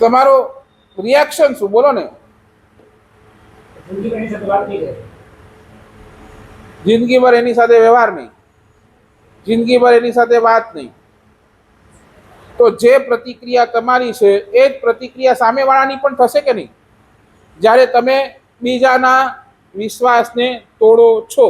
તમારો રિએક્શન શું? બોલો ને. જિંદગીભર એની સાથે વ્યવહાર નહીં, જિંદગીભર એની સાથે વાત નહીં. તો જે પ્રતિક્રિયા તમારી છે એ જ પ્રતિક્રિયા સામેવાળાની પણ થશે કે નહીં? જ્યારે તમે બીજાના વિશ્વાસને તોડો છો.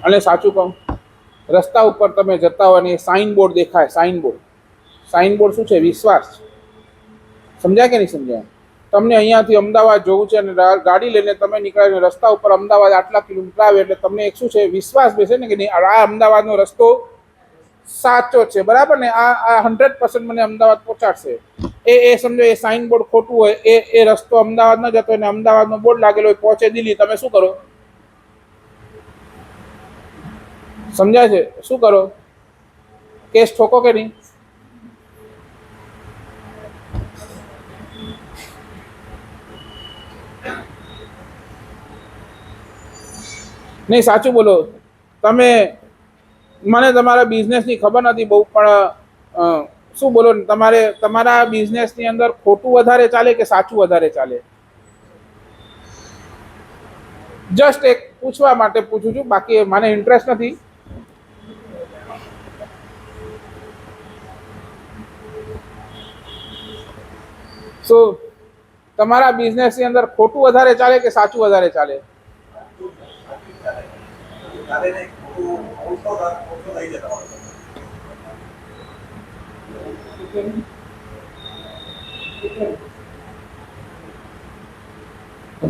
અને સાચું કહું, રસ્તા ઉપર તમે જતા હોય અને સાઇન બોર્ડ દેખાય, સાઇન બોર્ડ. સાઇન બોર્ડ શું છે? વિશ્વાસ. સમજાય કે નહીં સમજાય? તમને અહીંયાથી અમદાવાદ જવું છે અને ગાડી લઈને તમે નીકળ્યા, રસ્તા ઉપર અમદાવાદ આટલા કિલોમીટર આવે એટલે તમને એક શું છે? વિશ્વાસ બેસે ને કે નહીં, આ અમદાવાદનો રસ્તો સાચો છે, બરાબર ને? આ 100% મને અમદાવાદ પહોંચાડશે. એ સમજો એ સાઇન બોર્ડ ખોટું હોય, એ રસ્તો અમદાવાદ ન જતો અને અમદાવાદનો બોર્ડ લાગેલો હોય, પહોંચે દિલ્હી, તમે શું કરો? સમજાય છે? શું કરો? કેસ ઠોકો કે નહીં? નહીં, સાચું બોલો. તમે, મને તમારા બિઝનેસની ખબર નથી બહુ, પણ શું બોલો, તમારે તમારા બિઝનેસની અંદર ખોટું વધારે ચાલે કે સાચું વધારે ચાલે? જસ્ટ એક પૂછવા માટે પૂછું છું, બાકી મને ઇન્ટરેસ્ટ નથી. શું તમારા બિઝનેસની અંદર ખોટું વધારે ચાલે કે સાચું વધારે ચાલે?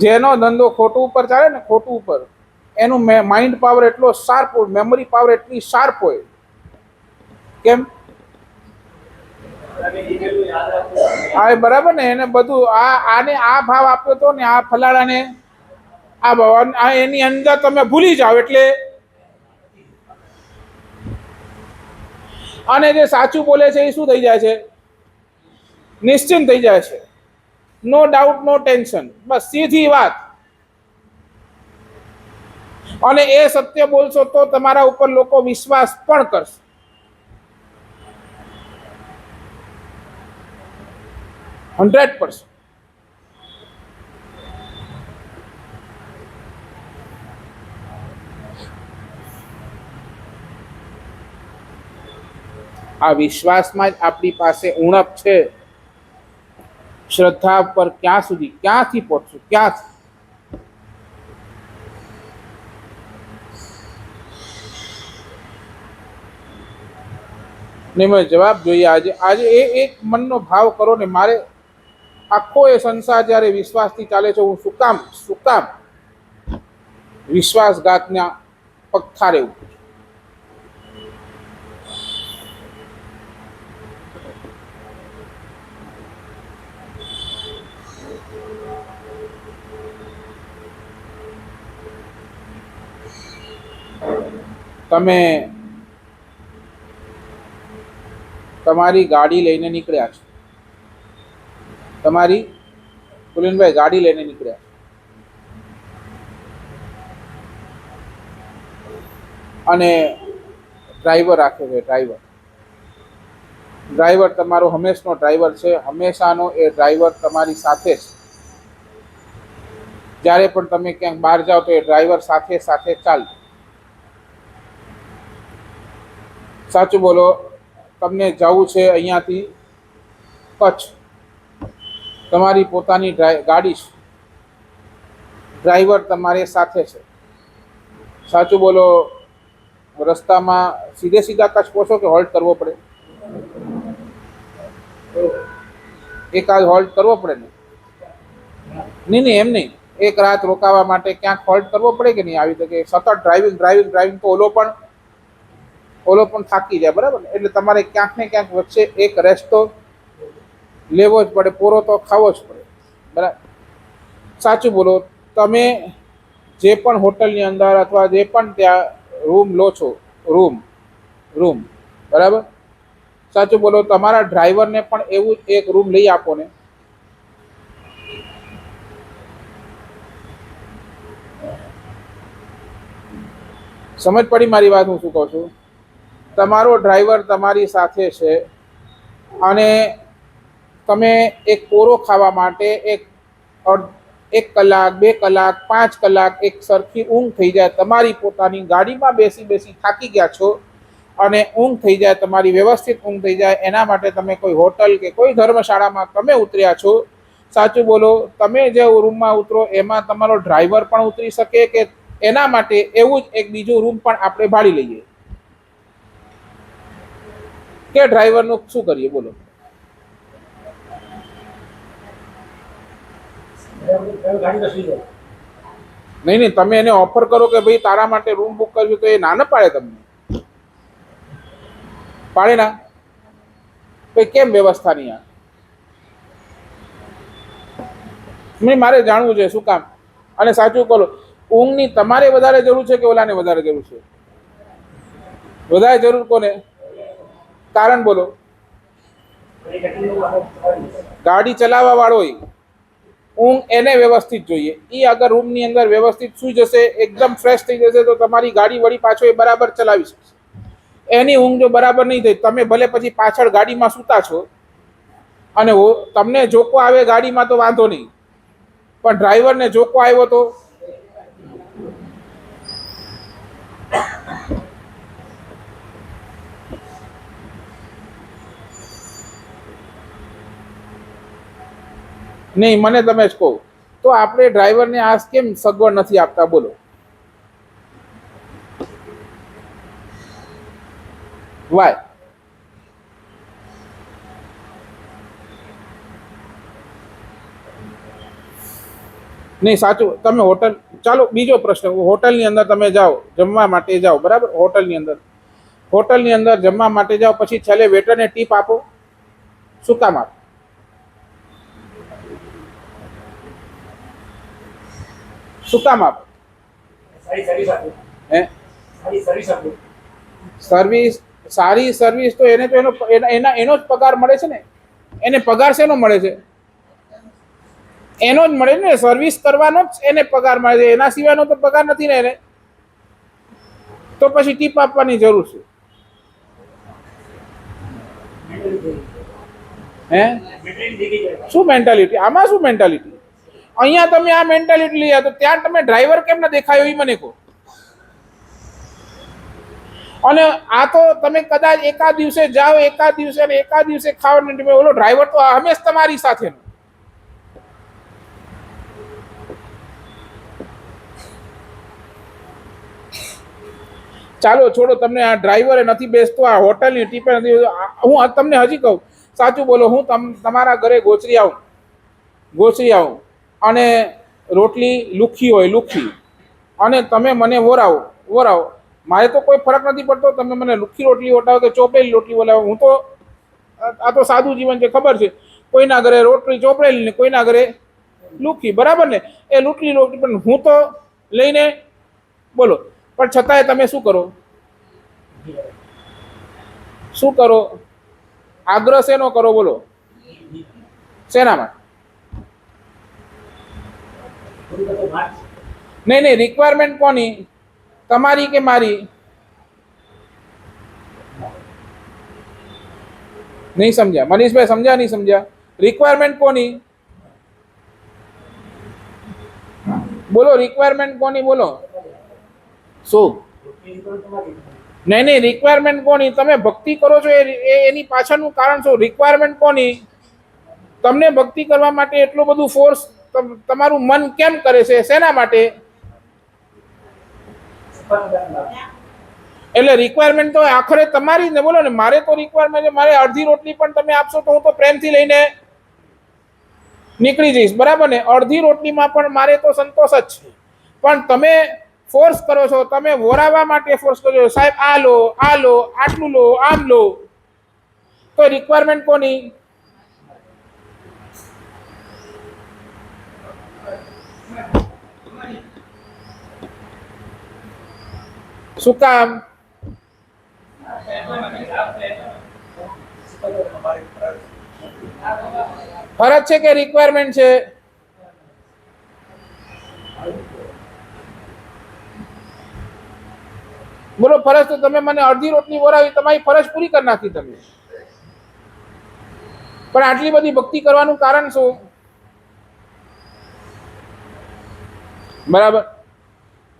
જેનો ધંધો ખોટું ઉપર ચાલે ને, ખોટું ઉપર, એનું માઇન્ડ પાવર એટલો શાર્પ હોય, મેમરી પાવર એટલી શાર્પ હોય. કેમ? હા, બરાબર ને? એને બધું આને આ ભાવ આપ્યો તો ને, આ ફલાણાને આ ભાવ, એની અંદર તમે ભૂલી જાઓ એટલે. અને જે સાચું બોલે છે એ શું થઈ જાય છે? નિશ્ચિંત થઈ જાય છે. નો ડાઉટ, નો ટેન્શન, બસ સીધી વાત. અને એ સત્ય બોલશો તો તમારા ઉપર લોકો વિશ્વાસ પણ કરશે. %. આ વિશ્વાસમાં જ આપણી પાસે ઉણપ છે. શ્રદ્ધા પર ક્યાં સુધી, ક્યાંથી પહોંચશું? ક્યાંથી? નહીં, મને જવાબ જોઈએ. આજે એ એક મનનો ભાવ કરો ને, મારે આખો એ સંસાર જ્યારે વિશ્વાસથી ચાલે છે, હું શું કામ વિશ્વાસઘાતના પગથારે ઉભું છું? તમે તમારી ગાડી લઈને નીકળ્યા છો, તમારી પુલિનભાઈ ગાડી લઈને નીકળ્યા, અને ડ્રાઈવર રાખ્યો છે. ડ્રાઈવર તમારો હંમેશનો ડ્રાઈવર છે, હંમેશાનો એ ડ્રાઈવર તમારી સાથે છે. જ્યારે પણ તમે ક્યાંક બહાર જાઓ તો એ ડ્રાઈવર સાથે સાથે ચાલે. સાચું બોલો. તમને જવું છે અહીંયાથી કચ્છ, તમારી પોતાની ગાડી છે, ડ્રાઈવર તમારી સાથે છે. સાચું બોલો. રસ્તામાં સીધે સીધા કચ્છ પહોંચો કે હોલ્ટ કરવો પડે? એકાદ હોલ્ટ કરવો પડે ને? નહીં એમ નહીં, એક રાત રોકાવા માટે ક્યાંક હોલ્ટ કરવો પડે કે નહીં? આવી રીતે કે સતત ડ્રાઇવિંગ તો ઓલો પણ થાકી જાય, બરાબર ને? એટલે તમારે ક્યાંક ને ક્યાંક વચ્ચે એક રેસ્ટ તો લેવો જ પડે, પૂરો તો ખાવો જ પડે, બરાબર? સાચું બોલો. તમે જે પણ હોટલની અંદર અથવા જે પણ ત્યાં રૂમ લો છો, રૂમ બરાબર, સાચું બોલો. તમારા ડ્રાઈવરને પણ એવું જ એક રૂમ લઈ આપો ને. સમજ પડી મારી વાત? હું શું કહું છું? તમારો ડ્રાઈવર તમારી સાથે છે અને તમે એક પોરો ખાવા માટે એક કલાક, 2 કલાક, 5 કલાક એક સરખી ઊંઘ થઈ જાય, તમારી પોતાની ગાડીમાં બેસી થાકી ગયા છો અને ઊંઘ થઈ જાય, તમારી વ્યવસ્થિત ઊંઘ થઈ જાય, એના માટે તમે કોઈ હોટલ કે કોઈ ધર્મશાળામાં તમે ઉતર્યા છો. સાચું બોલો. તમે જે રૂમમાં ઉતરો એમાં તમારો ડ્રાઈવર પણ ઉતરી શકે કે એના માટે એવું જ એક બીજું રૂમ પણ આપણે ભાડી લઈએ કે ડ્રાઈવરનું શું કરીએ? બોલો. નહીં, તમે એને ઓફર કરો કે ભાઈ તારા માટે રૂમ બુક કરવી, તો એ ના પાડે? તમને પાડે ના? ભાઈ કેમ વ્યવસ્થા નહીં? મારે જાણવું છે શું કામ. અને સાચું બોલો, ઊંઘની તમારે વધારે જરૂર છે કે ઓલાને વધારે જરૂર છે? વધારે જરૂર કોને? કારણ બોલો. ગાડી ચલાવવા વાળો ઊંઘ એને વ્યવસ્થિત જોઈએ. એ અગર રૂમની અંદર વ્યવસ્થિત સૂઈ જશે, એકદમ ફ્રેશ થઈ જશે, તો તમારી ગાડી વળી પાછો એ બરાબર ચલાવી શકશે. એની ઊંઘ જો બરાબર નહીં થઈ, તમે ભલે પછી પાછળ ગાડીમાં સૂતા છો અને તમને જોકો આવે ગાડીમાં તો વાંધો નહીં, પણ ડ્રાઈવરને જોકો આવ્યો તો નહીં. મને તમે જ કહો તો આપણે ડ્રાઈવરને આ કેમ સગવડ નથી આપતા? બોલો. વાય? નહીં, સાચું. તમે હોટલ, ચાલો બીજો પ્રશ્ન, હોટલની અંદર તમે જાઓ, જમવા માટે જાઓ, બરાબર? હોટલની અંદર જમવા માટે જાઓ, પછી છેલ્લે વેટરને ટીપ આપો. શું કામ આપો? શું કામ આપો? સારી સર્વિસ તો એને તો એનો જ પગાર મળે છે ને. એને પગાર શેનો મળે છે? એનો જ મળે ને, સર્વિસ કરવાનો જ એને પગાર મળે છે. એના સિવાયનો તો પગાર નથી ને એને. તો પછી ટીપ આપવાની જરૂર છે? શું મેન્ટાલિટી? આમાં શું મેન્ટાલિટી? અહીંયા તમે આ મેન્ટાલિટી લઈ તો ત્યાં તમે ડ્રાઈવર કેમ ન દેખાયો એ મને કહો. અને આ તો તમે કદાચ એકાદ દિવસે જાઓ, એકાદ દિવસે ખાવાનું, ઓલો ડ્રાઈવર તો હંમેશા તમારી સાથે. ચાલો છોડો, તમને આ ડ્રાઈવરે નથી બેસતો, આ હોટલની ટીપે નથી. હું તમને હજી કહું, સાચું બોલો. હું તમારા ઘરે ગોચરી આવું અને રોટલી લુખી હોય, અને તમે મને વોરાવો, મારે તો કોઈ ફરક નથી પડતો. તમે મને લુખી રોટલી વટાવો કે ચોપડેલી રોટલી બોલાવો, હું તો આ તો સાદું જીવન છે, ખબર છે. કોઈના ઘરે રોટલી ચોપડેલી ને કોઈના ઘરે લુખી, બરાબર ને? એ લુખી રોટલી પણ હું તો લઈને બોલો. પણ છતાંય તમે શું કરો? આગ્રહ શેનો કરો? બોલો. શેનામાં? નહીં, રિક્વાયરમેન્ટ કોની? તમારી કે મારી? નહીં સમજ્યા મનીષભાઈ? સમજ્યા નહીં સમજ્યા? રિક્વાયરમેન્ટ કોની? બોલો, રિક્વાયરમેન્ટ કોની? બોલો. શું? નહીં, રિક્વાયરમેન્ટ કોની? તમે ભક્તિ કરો છો એની પાછળનું કારણ શું? રિક્વાયરમેન્ટ કોની? તમને ભક્તિ કરવા માટે એટલું બધું ફોર્સ તમારું મન કેમ કરે છે, શેના માટે? એટલે રિક્વાયરમેન્ટ તો આખરે તમારી ને, બોલો ને. મારે તો રિક્વાયરમેન્ટ છે, મારે અડધી રોટલી પણ તમે આપશો તો હું તો પ્રેમથી લઈને નીકળી જઈશ, બરાબર ને? અડધી રોટલીમાં પણ મારે તો સંતોષ જ છે. પણ તમે ફોર્સ કરો છો, તમે વોરાવા માટે ફોર્સ કરો છો, સાહેબ આ લો, આ લો, આટલું લો, આમ લો, તો રિક્વાયરમેન્ટ કોની? શું કામ? ફરજ છે કે રિક્વાયરમેન્ટ છે? બોલો, ફરજ તો તમે મને અડધી રોટલી વરાવી, તમારી ફરજ પૂરી કરી નાખી તમે. પણ આટલી બધી ભક્તિ કરવાનું કારણ શું? બરાબર.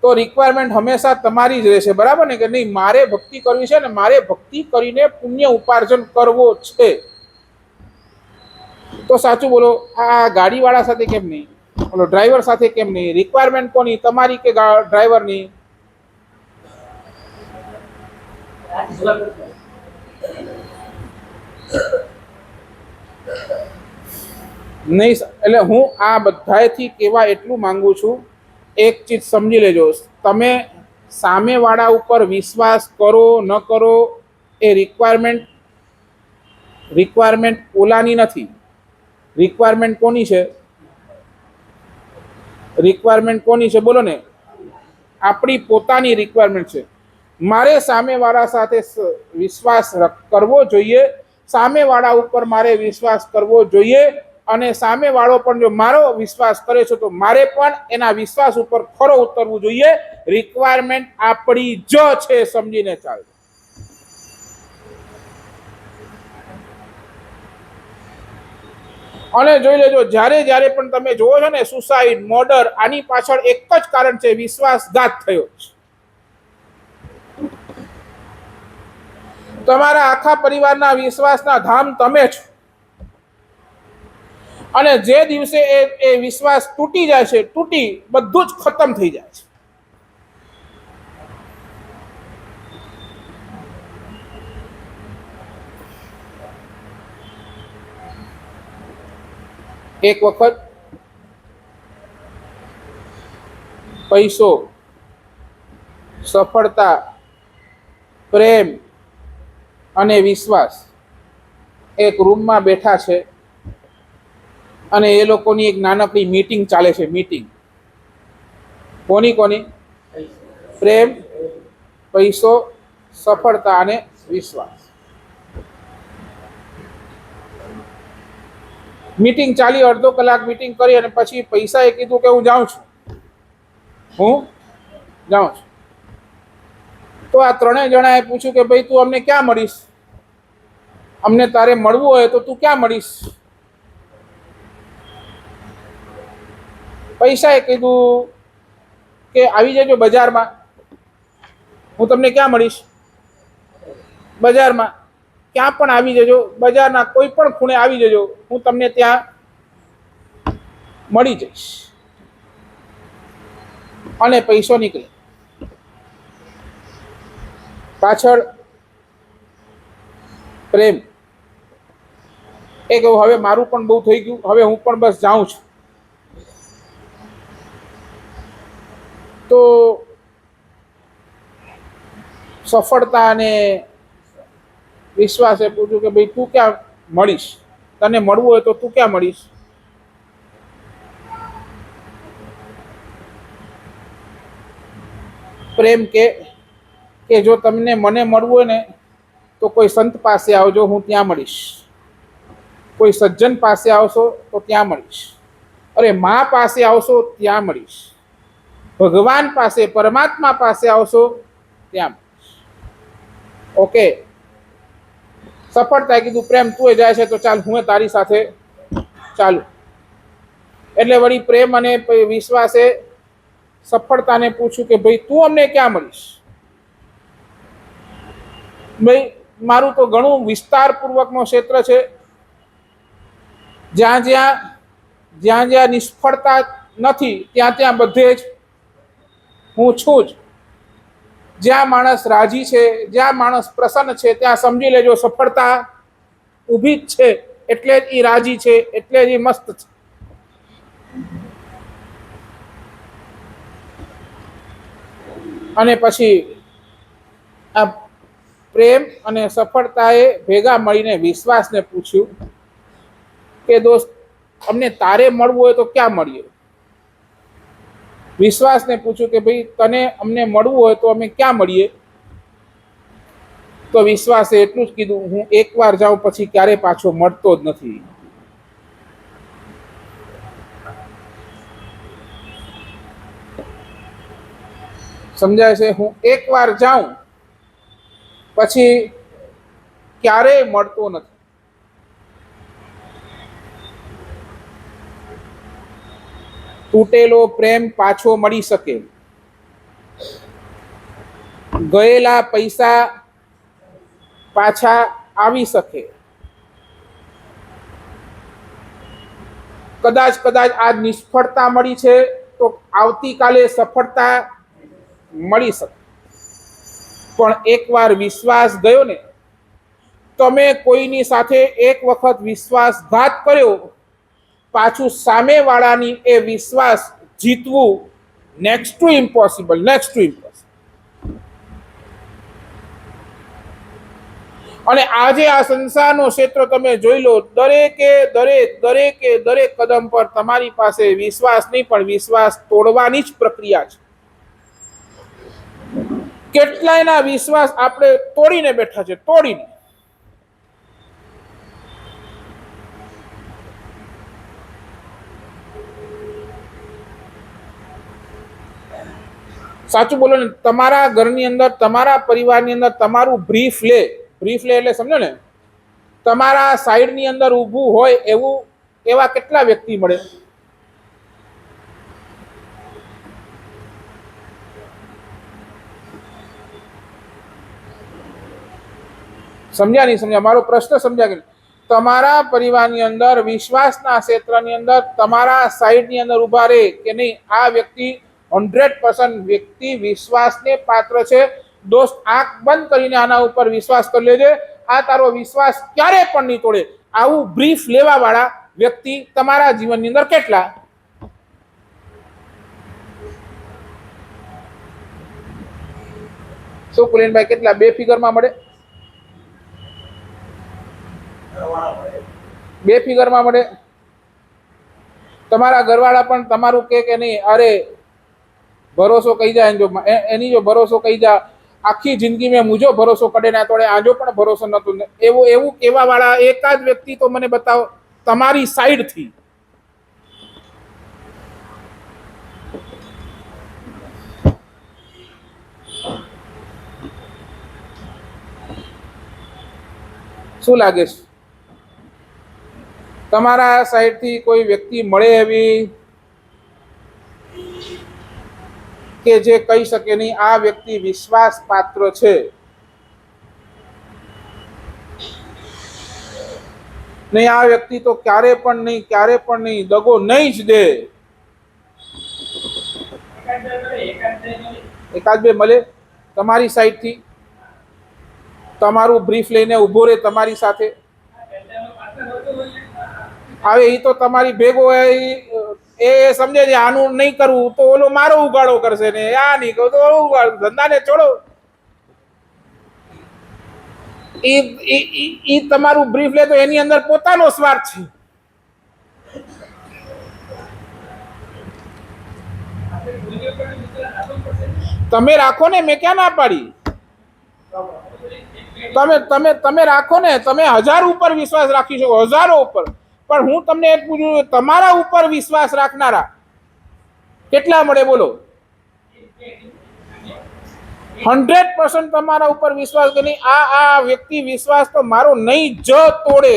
તો રિક્વાયરમેન્ટ હંમેશા તમારી જ રહેશે, બરાબર ને? કે નહીં, મારે ભક્તિ કરવી છે ને મારે ભક્તિ કરીને પુણ્ય ઉપાર્જન કરવો છે. તો સાચું બોલો, આ ગાડીવાળા સાથે કેમ નહીં? બોલો, ડ્રાઈવર સાથે કેમ નહીં? રિક્વાયરમેન્ટ કોની, તમારી કે ડ્રાઈવરની? નહીં. એટલે હું આ બધાથી કહેવા એટલું માંગુ છું, એક ચીજ સમજી લેજો. તમે સામેવાળા ઉપર વિશ્વાસ કરો ન કરો, એ રિક્વાયરમેન્ટ ઓલાની નથી. રિક્વાયરમેન્ટ કોની છે? રિક્વાયરમેન્ટ કોની છે, બોલો ને? આપણી પોતાની રિક્વાયરમેન્ટ છે. મારે સામેવાળા સાથે વિશ્વાસ કરવો જોઈએ, સામેવાળા ઉપર મારે વિશ્વાસ કરવો જોઈએ, અને સામેવાળો પણ જો મારો વિશ્વાસ કરે છે તો મારે પણ એના વિશ્વાસ ઉપર ખરો ઉતરવું જોઈએ. રિક્વાયરમેન્ટ આપણી જ છે, સમજીને ચાલો. અને જોઈ લેજો, જ્યારે જ્યારે પણ તમે જોવો છો ને સુસાઇડ, મર્ડર, આની પાછળ એક જ કારણ છે, વિશ્વાસઘાત થયો છે. તમારા આખા પરિવારના વિશ્વાસના ધામ તમે છો, અને જે દિવસે એ વિશ્વાસ તૂટી જાય છે, બધું જ ખતમ થઈ જાય છે. એક વખત પૈસો, સફળતા, પ્રેમ અને વિશ્વાસ એક રૂમમાં બેઠા છે, અને એ લોકોની એક નાનકડી મીટિંગ ચાલે છે. મીટિંગ કોની? પ્રેમ, પૈસો, સફળતા અને વિશ્વાસ. મીટિંગ ચાલી, અડધો કલાક મીટિંગ કરી, અને પછી પૈસાએ કીધું કે હું જાઉં છું. તો આ ત્રણેય જણાએ પૂછ્યું કે ભાઈ તું અમને ક્યાં મળીશ? અમને તારે મળવું હોય તો તું ક્યાં મળીશ? પૈસાએ કીધું કે આવી જજો બજારમાં. હું તમને ક્યાં મળીશ? બજારમાં. ક્યાં પણ આવી જજો, બજારના કોઈ પણ ખૂણે આવી જજો, હું તમને ત્યાં મળી જઈશ. અને પૈસો નીકળે. પાછળ પ્રેમ એ કહ્યું, હવે મારું પણ બહુ થઈ ગયું, હવે હું પણ બસ જાઉં છું. તો સફળતા અને વિશ્વાસે પૂછ્યું કે ભાઈ તું ક્યાં મળીશ? તને મળવું હોય તો તું ક્યાં મળીશ? પ્રેમ કે જો તમને મને મળવું હોય ને તો કોઈ સંત પાસે આવજો, હું ત્યાં મળીશ. કોઈ સજ્જન પાસે આવશો તો ત્યાં મળીશ. અરે મા પાસે આવશો ત્યાં મળીશ. ભગવાન પાસે, પરમાત્મા પાસે આવશો ત્યાં મળીશ. ઓકે. સફળતા કીધું પ્રેમ તું જાય છે તો ચાલ હું તારી સાથે ચાલુ. એટલે વળી પ્રેમ અને વિશ્વાસે સફળતાને પૂછ્યું કે ભાઈ તું અમને ક્યાં મળીશ? ભાઈ મારું તો ઘણું વિસ્તારપૂર્વકનો ક્ષેત્ર છે, જ્યાં જ્યાં જ્યાં જ્યાં નિષ્ફળતા નથી ત્યાં ત્યાં બધે જ હું છું જ. જ્યાં માણસ રાજી છે, જ્યાં માણસ પ્રસન્ન છે, ત્યાં સમજી લેજો સફળતા ઊભી જ છે. એટલે જ એ રાજી છે, એટલે જ એ મસ્ત છે. અને પછી આ પ્રેમ અને સફળતાએ ભેગા મળીને વિશ્વાસને પૂછ્યું કે દોસ્ત, અમને તારે મળવું હોય તો ક્યાં મળીએ? વિશ્વાસને પૂછ્યું કે ભાઈ તને અમને મળવું હોય તો અમે ક્યાં મળીએ? તો વિશ્વાસે એટલું જ કીધું, હું એકવાર જાઉં પછી ક્યારે પાછો મળતો જ નથી. સમજાય છે? હું એકવાર જાઉં પછી ક્યારેય મળતો નથી. તૂટેલો પ્રેમ પાછો મળી શકે, ગયેલા પૈસા પાછા આવી શકે, કદાચ આજ નિષ્ફળતા મળી છે તો આવતીકાલે સફળતા મળી શકે. પણ એકવાર વિશ્વાસ ગયો ને, તમે કોઈની સાથે એક વખત વિશ્વાસઘાત કર્યો, પાછું સામેવાળાની એ વિશ્વાસ જીતવું નેક્સ્ટ ટુ ઇમ્પોસિબલ. અને આજે આ સંસારનો ક્ષેત્ર તમે જોઈ લો, દરેક કદમ પર તમારી પાસે વિશ્વાસ નહીં પણ વિશ્વાસ તોડવાની જ પ્રક્રિયા છે. કેટલાયના વિશ્વાસ આપણે તોડીને બેઠા છે, તોડીને. સાચું બોલો ને, તમારા ઘરની અંદર, તમારા પરિવારની અંદર તમારું બ્રીફ લે એટલે સમજો ને, તમારા સાઈડની અંદર ઊભું હોય એવા કેટલા વ્યક્તિ મળે? સમજ્યા નહીં સમજ્યા? મારો પ્રશ્ન સમજ્યા કે તમારા પરિવારની અંદર, વિશ્વાસના ક્ષેત્રની અંદર તમારા સાઈડની અંદર ઊભા રહે કે નહીં, આ વ્યક્તિ 100% વ્યક્તિ વિશ્વાસને પાત્ર છે. દોસ્ત, આંખ બંધ કરીને આના ઉપર વિશ્વાસ કરી લેજે, આ તારો વિશ્વાસ ક્યારે પણ નહીં તોડે. આવું બ્રીફ લેવા વાળા વ્યક્તિ તમારા જીવનની અંદર કેટલા? શું કુલેનભાઈ, કેટલા? 2 ફિગરમાં મળે? 2 ફિગરમાં મળે. તમારા ઘરવાળા પણ તમારું કે નહીં, અરે ભરોસો કહી જાય, જો એની જો ભરોસો કહી જા, આખી જિંદગી મેં મુજો ભરોસો કડે ના તોડે, આજો પણ ભરોસો નતો. એવું કેવા વાળા એકાદ વ્યક્તિ તો મને બતાવો તમારી સાઈડથી. શું લાગે છે? તમારા સાઈડથી કોઈ વ્યક્તિ મળે એવી કે જે કહી શકે નહીં આ વ્યક્તિ વિશ્વાસ પાત્ર છે? નહીં, આ વ્યક્તિ તો ક્યારે પણ નહીં દગો નહીં જ દે. એકાદ બે મળે તમારી સાઈડથી, તમારું બ્રીફ લઈને ઉભો રહે તમારી સાથે. હવે એ તો તમારી ભેગો એ સમજે છે આનું નહીં કરવું તો ઓલો મારો ઉગાડો કરશે ને, આ નહીં કહું તો ઉગાડો, ધંધાને છોડો. એ તમારું બ્રીફ લે તો એની અંદર પોતાનો સ્વાર્થ છે. તમે રાખો ને, મેં ક્યાં ના પાડી? તમે રાખો ને, તમે 1000 ઉપર વિશ્વાસ રાખી શકો, 1000 ઉપર. પણ હું તમને એ પૂછું, તમારા ઉપર વિશ્વાસ રાખનારા કેટલા મળે બોલો? 100% તમારા ઉપર વિશ્વાસ કે નહીં, આ વ્યક્તિ વિશ્વાસ તો મારો નહીં જ તોડે.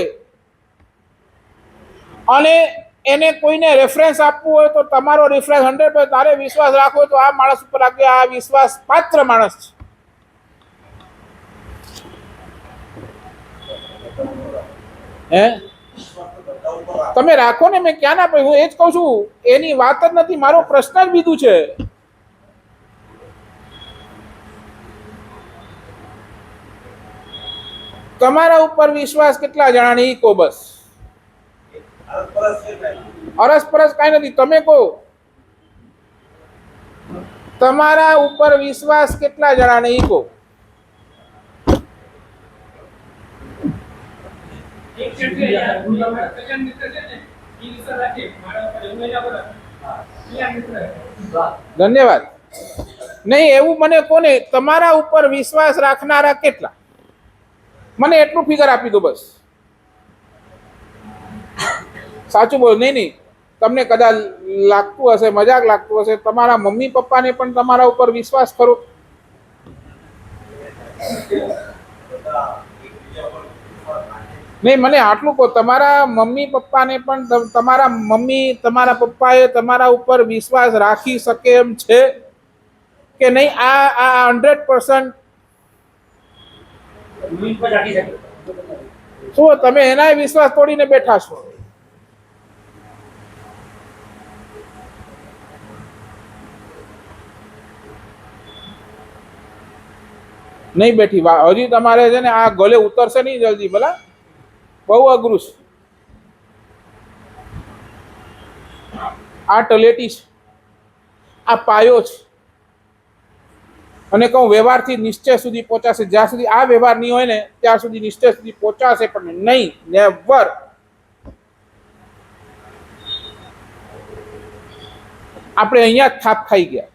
અને એને કોઈને રેફરન્સ આપવું હોય તો તમારો રેફરન્સ 100%, તારે વિશ્વાસ રાખવો હોય તો આ માણસ ઉપર રાખજો, આ વિશ્વાસ પાત્ર માણસ છે. તમે રાખો ને, મેં ક્યાં ના પાડ્યું, હું એ જ કહું છું, એની વાત જ નથી, મારો પ્રશ્ન જ બીજું છે. તમારા ઉપર વિશ્વાસ કેટલા જણાને ઈ કહો બસ. અરસપરસ કાંઈ નથી, તમે કહો તમારા ઉપર વિશ્વાસ કેટલા જણાને ઈ કહો. ધન્યવાદ. નહીં એવું મને કોને, તમારા ઉપર વિશ્વાસ રાખનારા કેટલા, મને એટલું ફિગર આપી દો બસ. સાચું બોલ. નહીં, તમને કદાચ લાગતું હશે, મજાક લાગતું હશે, તમારા મમ્મી પપ્પાને પણ તમારા ઉપર વિશ્વાસ કરો. નહીં, મને આટલું કહો, તમારા મમ્મી પપ્પાને પણ તમારા મમ્મી તમારા પપ્પાએ તમારા ઉપર વિશ્વાસ રાખી શકે એમ છે કે નહીં? આ 100% શું તમે એના વિશ્વાસ તોડીને બેઠા છો? નહીં બેઠી. હજી તમારે છે ને આ ગલે ઉતરશે નહીં જલ્દી, ભલા બહુ અઘરું છે. આ ટલેટી છે, આ પાયો છે. અને કહું વ્યવહારથી નિશ્ચય સુધી પહોંચાશે. જ્યાં સુધી આ વ્યવહાર નહીં હોય ને ત્યાં સુધી નિશ્ચય સુધી પહોંચાશે પણ નહીં, નેવર. આપણે અહીંયા જ થાપ ખાઈ ગયા.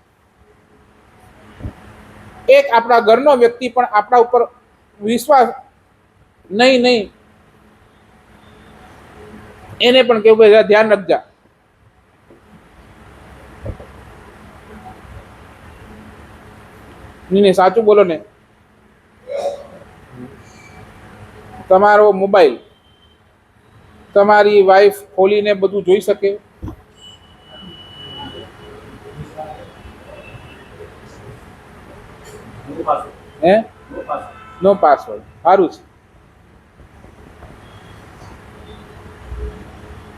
એક આપણા ઘરનો વ્યક્તિ પણ આપણા ઉપર વિશ્વાસ નહીં, એને પણ કેવું ભાઈ ધ્યાન રાખજા. નહીં, સાચું બોલો ને. તમારો મોબાઈલ તમારી વાઈફ ખોલીને બધું જોઈ શકે? હે? નો પાસવર્ડ. સારું છે.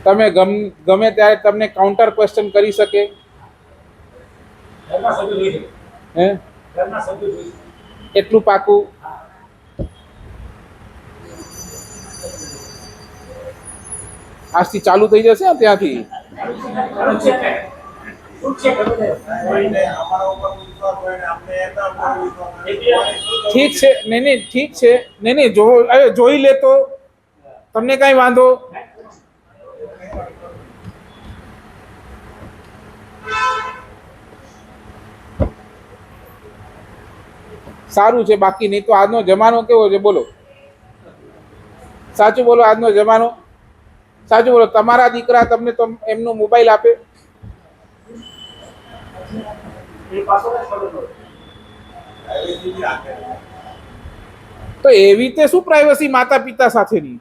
તમે ગમે ત્યારે તમને કાઉન્ટર ક્વેશ્ચન કરી શકે? હે? એટલું પાકું? આજથી ચાલુ થઈ જશે ત્યાંથી. ઠીક છે. નહીં, ઠીક છે. નહીં, જોઈ લે તો તમને કઈ વાંધો? સારું છે. બાકી નહીં તો આજનો જમાનો કેવો છે બોલો? સાચું બોલો. આજનો જમાનો સાચું બોલો. તમારા દીકરા તમને એમનો મોબાઈલ આપે તો એવી રીતે શું પ્રાઇવસી માતા પિતા સાથેની?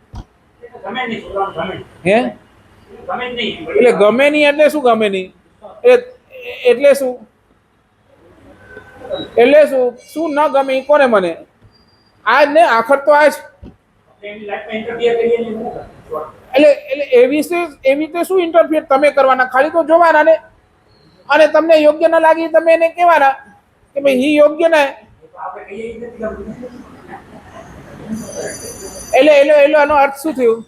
હે? એટલે ગમે નહીં એટલે શું? ગમે નહીં એટલે શું? એટલે શું ન ગમે કોને? મને આજ ને આખર તો આજ. એટલે એવી રીતે શું ઇન્ટરફિયર તમે કરવાના? ખાલી તો જોવાના ને, અને તમને યોગ્ય ન લાગી તમે એને કહેવાના કે ભાઈ હી યોગ્ય ના. એટલે એનો અર્થ શું થયું?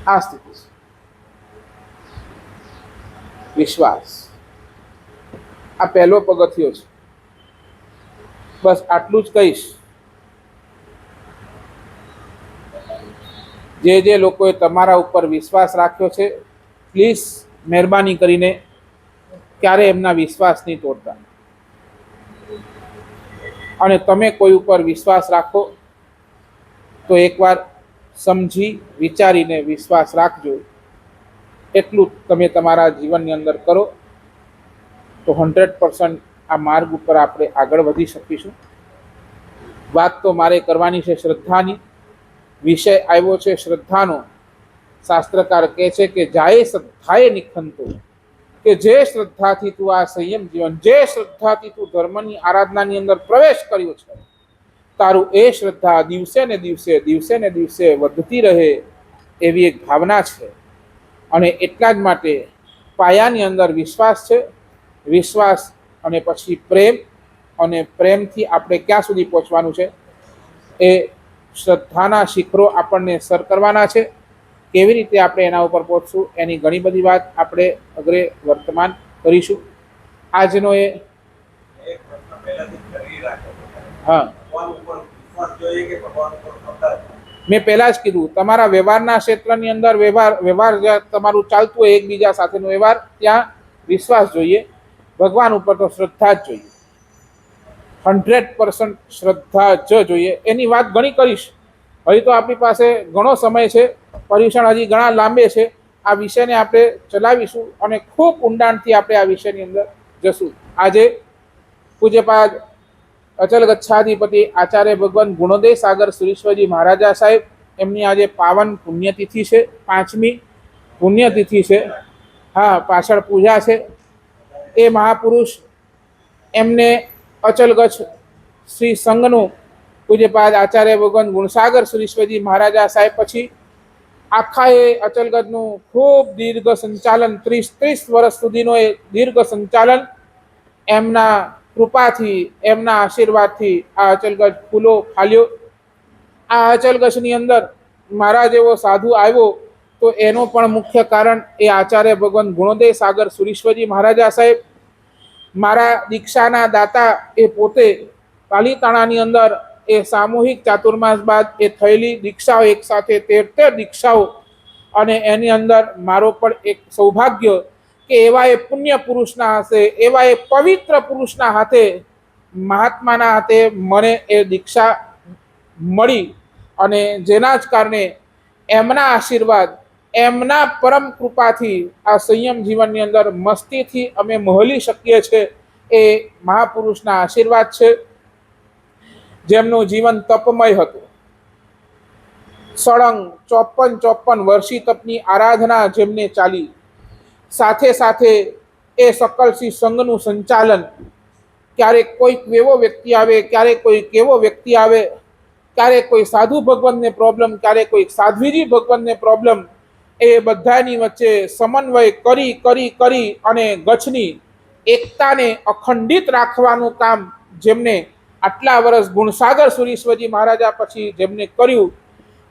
આ સ્થિતિ છે. વિશ્વાસ આ પહેલો પગથિયો છે. બસ આટલું જ કહીશ. જે લોકોએ તમારા ઉપર વિશ્વાસ રાખ્યો છે, પ્લીઝ મહેરબાની કરીને ક્યારે એમના વિશ્વાસ નહીં તોડતા. અને તમે કોઈ ઉપર વિશ્વાસ રાખો તો એકવાર સમજી વિચારીને વિશ્વાસ રાખજો. એટલું તમે તમારા જીવનની અંદર કરો તો 100% આ માર્ગ ઉપર આપણે આગળ વધી શકીશું. વાત તો મારે કરવાની છે શ્રદ્ધાની. વિષય આવ્યો છે શ્રદ્ધાનો. શાસ્ત્રકાર કહે છે કે જાય શ્રદ્ધાએ નિખંતો, કે જે શ્રદ્ધાથી તું આ સંયમ જીવન, જે શ્રદ્ધાથી તું ધર્મની આરાધનાની અંદર પ્રવેશ કર્યો છે, તારું એ શ્રદ્ધા દિવસે ને દિવસે વધતી રહે એવી એક ભાવના છે. અને એટલા જ માટે પાયાની અંદર વિશ્વાસ છે, વિશ્વાસ અને પછી પ્રેમ, અને પ્રેમથી આપણે ક્યાં સુધી પહોંચવાનું છે, એ શ્રદ્ધાના શિખરો આપણને સર કરવાના છે. કેવી રીતે આપણે એના ઉપર પહોંચશું એની ઘણી બધી વાત આપણે અગ્રે વર્તમાન કરીશું. આજનો એ હા, મેં પહેલા જ કીધું, તમારા વ્યવહારના ક્ષેત્રની અંદર વ્યવહાર તમારું ચાલતું હોય એકબીજા સાથેનો વ્યવહાર, ત્યાં વિશ્વાસ જોઈએ. ભગવાન ઉપર તો શ્રદ્ધા જ જોઈએ, 100% શ્રદ્ધા જ જોઈએ. એની વાત ઘણી કરીશ. હજી તો આપણી પાસે ઘણો સમય છે, પર્યુષણ હજી ઘણા લાંબે છે. આ વિષયને આપણે ચલાવીશું અને ખૂબ ઊંડાણથી આપણે આ વિષયની અંદર જશું. આજે પૂજ્યપાદ અચલ ગચ્છાધિપતિ આચાર્ય ભગવાન ગુણોદય સાગર સુરીશ્વરજી મહારાજા સાહેબ, એમની આજે પાવન પુણ્યતિથિ છે, 5મી પુણ્યતિથિ છે. હા, પાછળ પૂજા છે. એ મહાપુરુષ એમને અચલગચ્છ શ્રી સંઘનું પૂજ્યપાદ આચાર્ય ભગવાન ગુણસાગર સુરીશ્વરજી મહારાજા સાહેબ પછી આખા એ અચલગઢનું ખૂબ દીર્ઘ સંચાલન, 30 વર્ષ સુધીનો એ દીર્ઘ સંચાલન એમના કૃપાથી, એમના આશીર્વાદથી આ અચલગઢ ફૂલો ફાલ્યો. આ અચલગઢની અંદર મારા જેવો સાધુ આવ્યો તો એનું પણ મુખ્ય કારણ એ આચાર્ય ભગવાન ગુણોદય સાગર સુરીશ્વરજી મહારાજા સાહેબ. મારા દીક્ષાના દાતા એ પોતે પાલીતાણાની અંદર એ સામૂહિક ચાતુર્માસ બાદ એ થયેલી દીક્ષાઓ, એક સાથે 13 દીક્ષાઓ, અને એની અંદર મારો પણ એક સૌભાગ્ય કે એવા એ પુણ્ય પુરુષના હાથે, એવા એ પવિત્ર પુરુષના હાથે, મહાત્માના હાથે મને એ દીક્ષા મળી. અને જેના જ કારણે એમના આશીર્વાદ, એમના પરમ કૃપાથી આ સંયમ જીવનની અંદર મસ્તીથી અમે મહલી શકીએ છીએ. એ મહાપુરુષના આશીર્વાદ છે, જેમનું જીવન તપમય હતું. સળંગ 54 વર્ષી તપની આરાધના જેમને ચાલી, સાથે સાથે એ સકલસિંહ સંઘનું સંચાલન. ક્યારેક કોઈક એવો વ્યક્તિ આવે, ક્યારેક કોઈક એવો વ્યક્તિ આવે, ક્યારેક કોઈ સાધુ ભગવાનને પ્રોબ્લેમ, ક્યારેક કોઈ સાધ્વીજી ભગવાનને પ્રોબ્લેમ. એ બધાની વચ્ચે સમન્વય કરી કરી કરી અને ગચ્છની એકતાને અખંડિત રાખવાનું કામ જેમને આટલા વર્ષ ગુણસાગર સુરીશ્વરજી મહારાજા પછી જેમને કર્યું,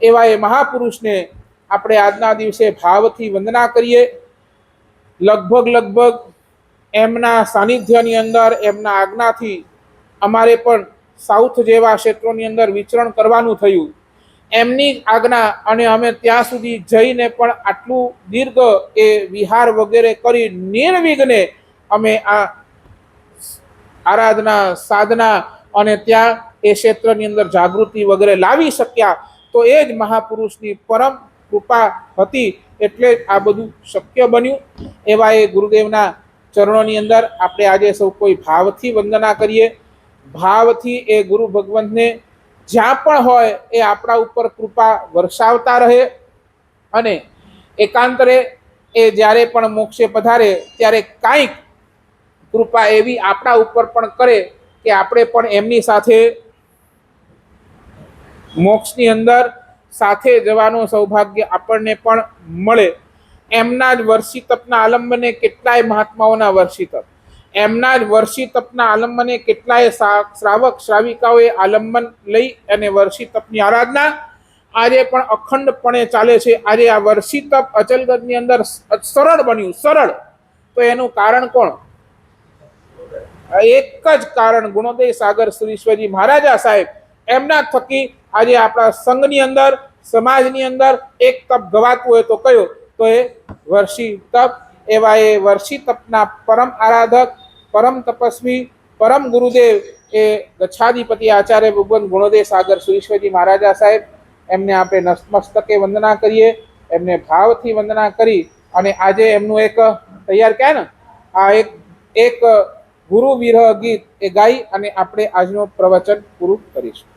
એવા એ મહાપુરુષને આપણે આજના દિવસે ભાવથી વંદના કરીએ. લગભગ એમના સાનિધ્યની અંદર, એમના આજ્ઞાથી અમારે પણ સાઉથ જેવા ક્ષેત્રોની અંદર વિચરણ કરવાનું થયું. એમની આજ્ઞા, અને અમે ત્યાં સુધી જઈને પણ આટલું દીર્ઘ એ વિહાર વગેરે કરી નિર્વિઘ્ને અમે આ આરાધના, સાધના અને ત્યાં એ ક્ષેત્રની અંદર જાગૃતિ વગેરે લાવી શક્યા. તો એ જ મહાપુરુષની પરમ કૃપા હતી, એટલે આ બધું શક્ય બન્યું. એવા એ ગુરુદેવના ચરણોની અંદર આપણે આજે સૌ કોઈ ભાવથી વંદના કરીએ. ભાવથી એ ગુરુ ભગવંતને જ્યાં પણ હોય એ આપણા ઉપર કૃપા વરસાવતા રહે. અને એકાંતરે એ જ્યારે પણ મોક્ષે પધારે ત્યારે કાંઈક કૃપા એવી આપણા ઉપર પણ કરે કે આપણે પણ એમની સાથે મોક્ષની અંદર સાથે જવાનું સૌભાગ્ય આપણને પણ મળે. એમના જ વર્ષી તપના આલંબને કેટલાય મહાત્માઓના વર્ષી તપ, એમના જ વર્ષી તપના આલંબને કેટલાય શ્રાવક શ્રાવિકાઓએ આલંબન લઈ અને વર્ષી તપની આરાધના આજે પણ અખંડપણે ચાલે છે. આજે આ વર્ષી તપ અચલગઢની અંદર સરળ બન્યું, સરળ. તો એનું કારણ કોણ? એક જ કારણ, ગુણોદય સાગર સુરીશ્વરજી મહારાજા સાહેબ. એમના થકી આજે આપણા સંઘની અંદર, સમાજની અંદર એક તપ ગવાતું હોય તો કયો? તો એ વર્ષી તપ. એવા એ વર્ષી તપના પરમ આરાધક, પરમ તપસ્વી, પરમ ગુરુદેવ એ ગચ્છાધિપતિ આચાર્ય ભગવાન ગુણોદય સાગર સુરીશ્વરજી મહારાજા સાહેબ, એમને આપણે નતમસ્તકે વંદના કરીએ. એમને ભાવથી વંદના કરી અને આજે એમનું એક તૈયાર કહે ને, આ એક ગુરુ વિરહ ગીત એ ગાઈ અને આપણે આજનું પ્રવચન પૂરું કરીશું.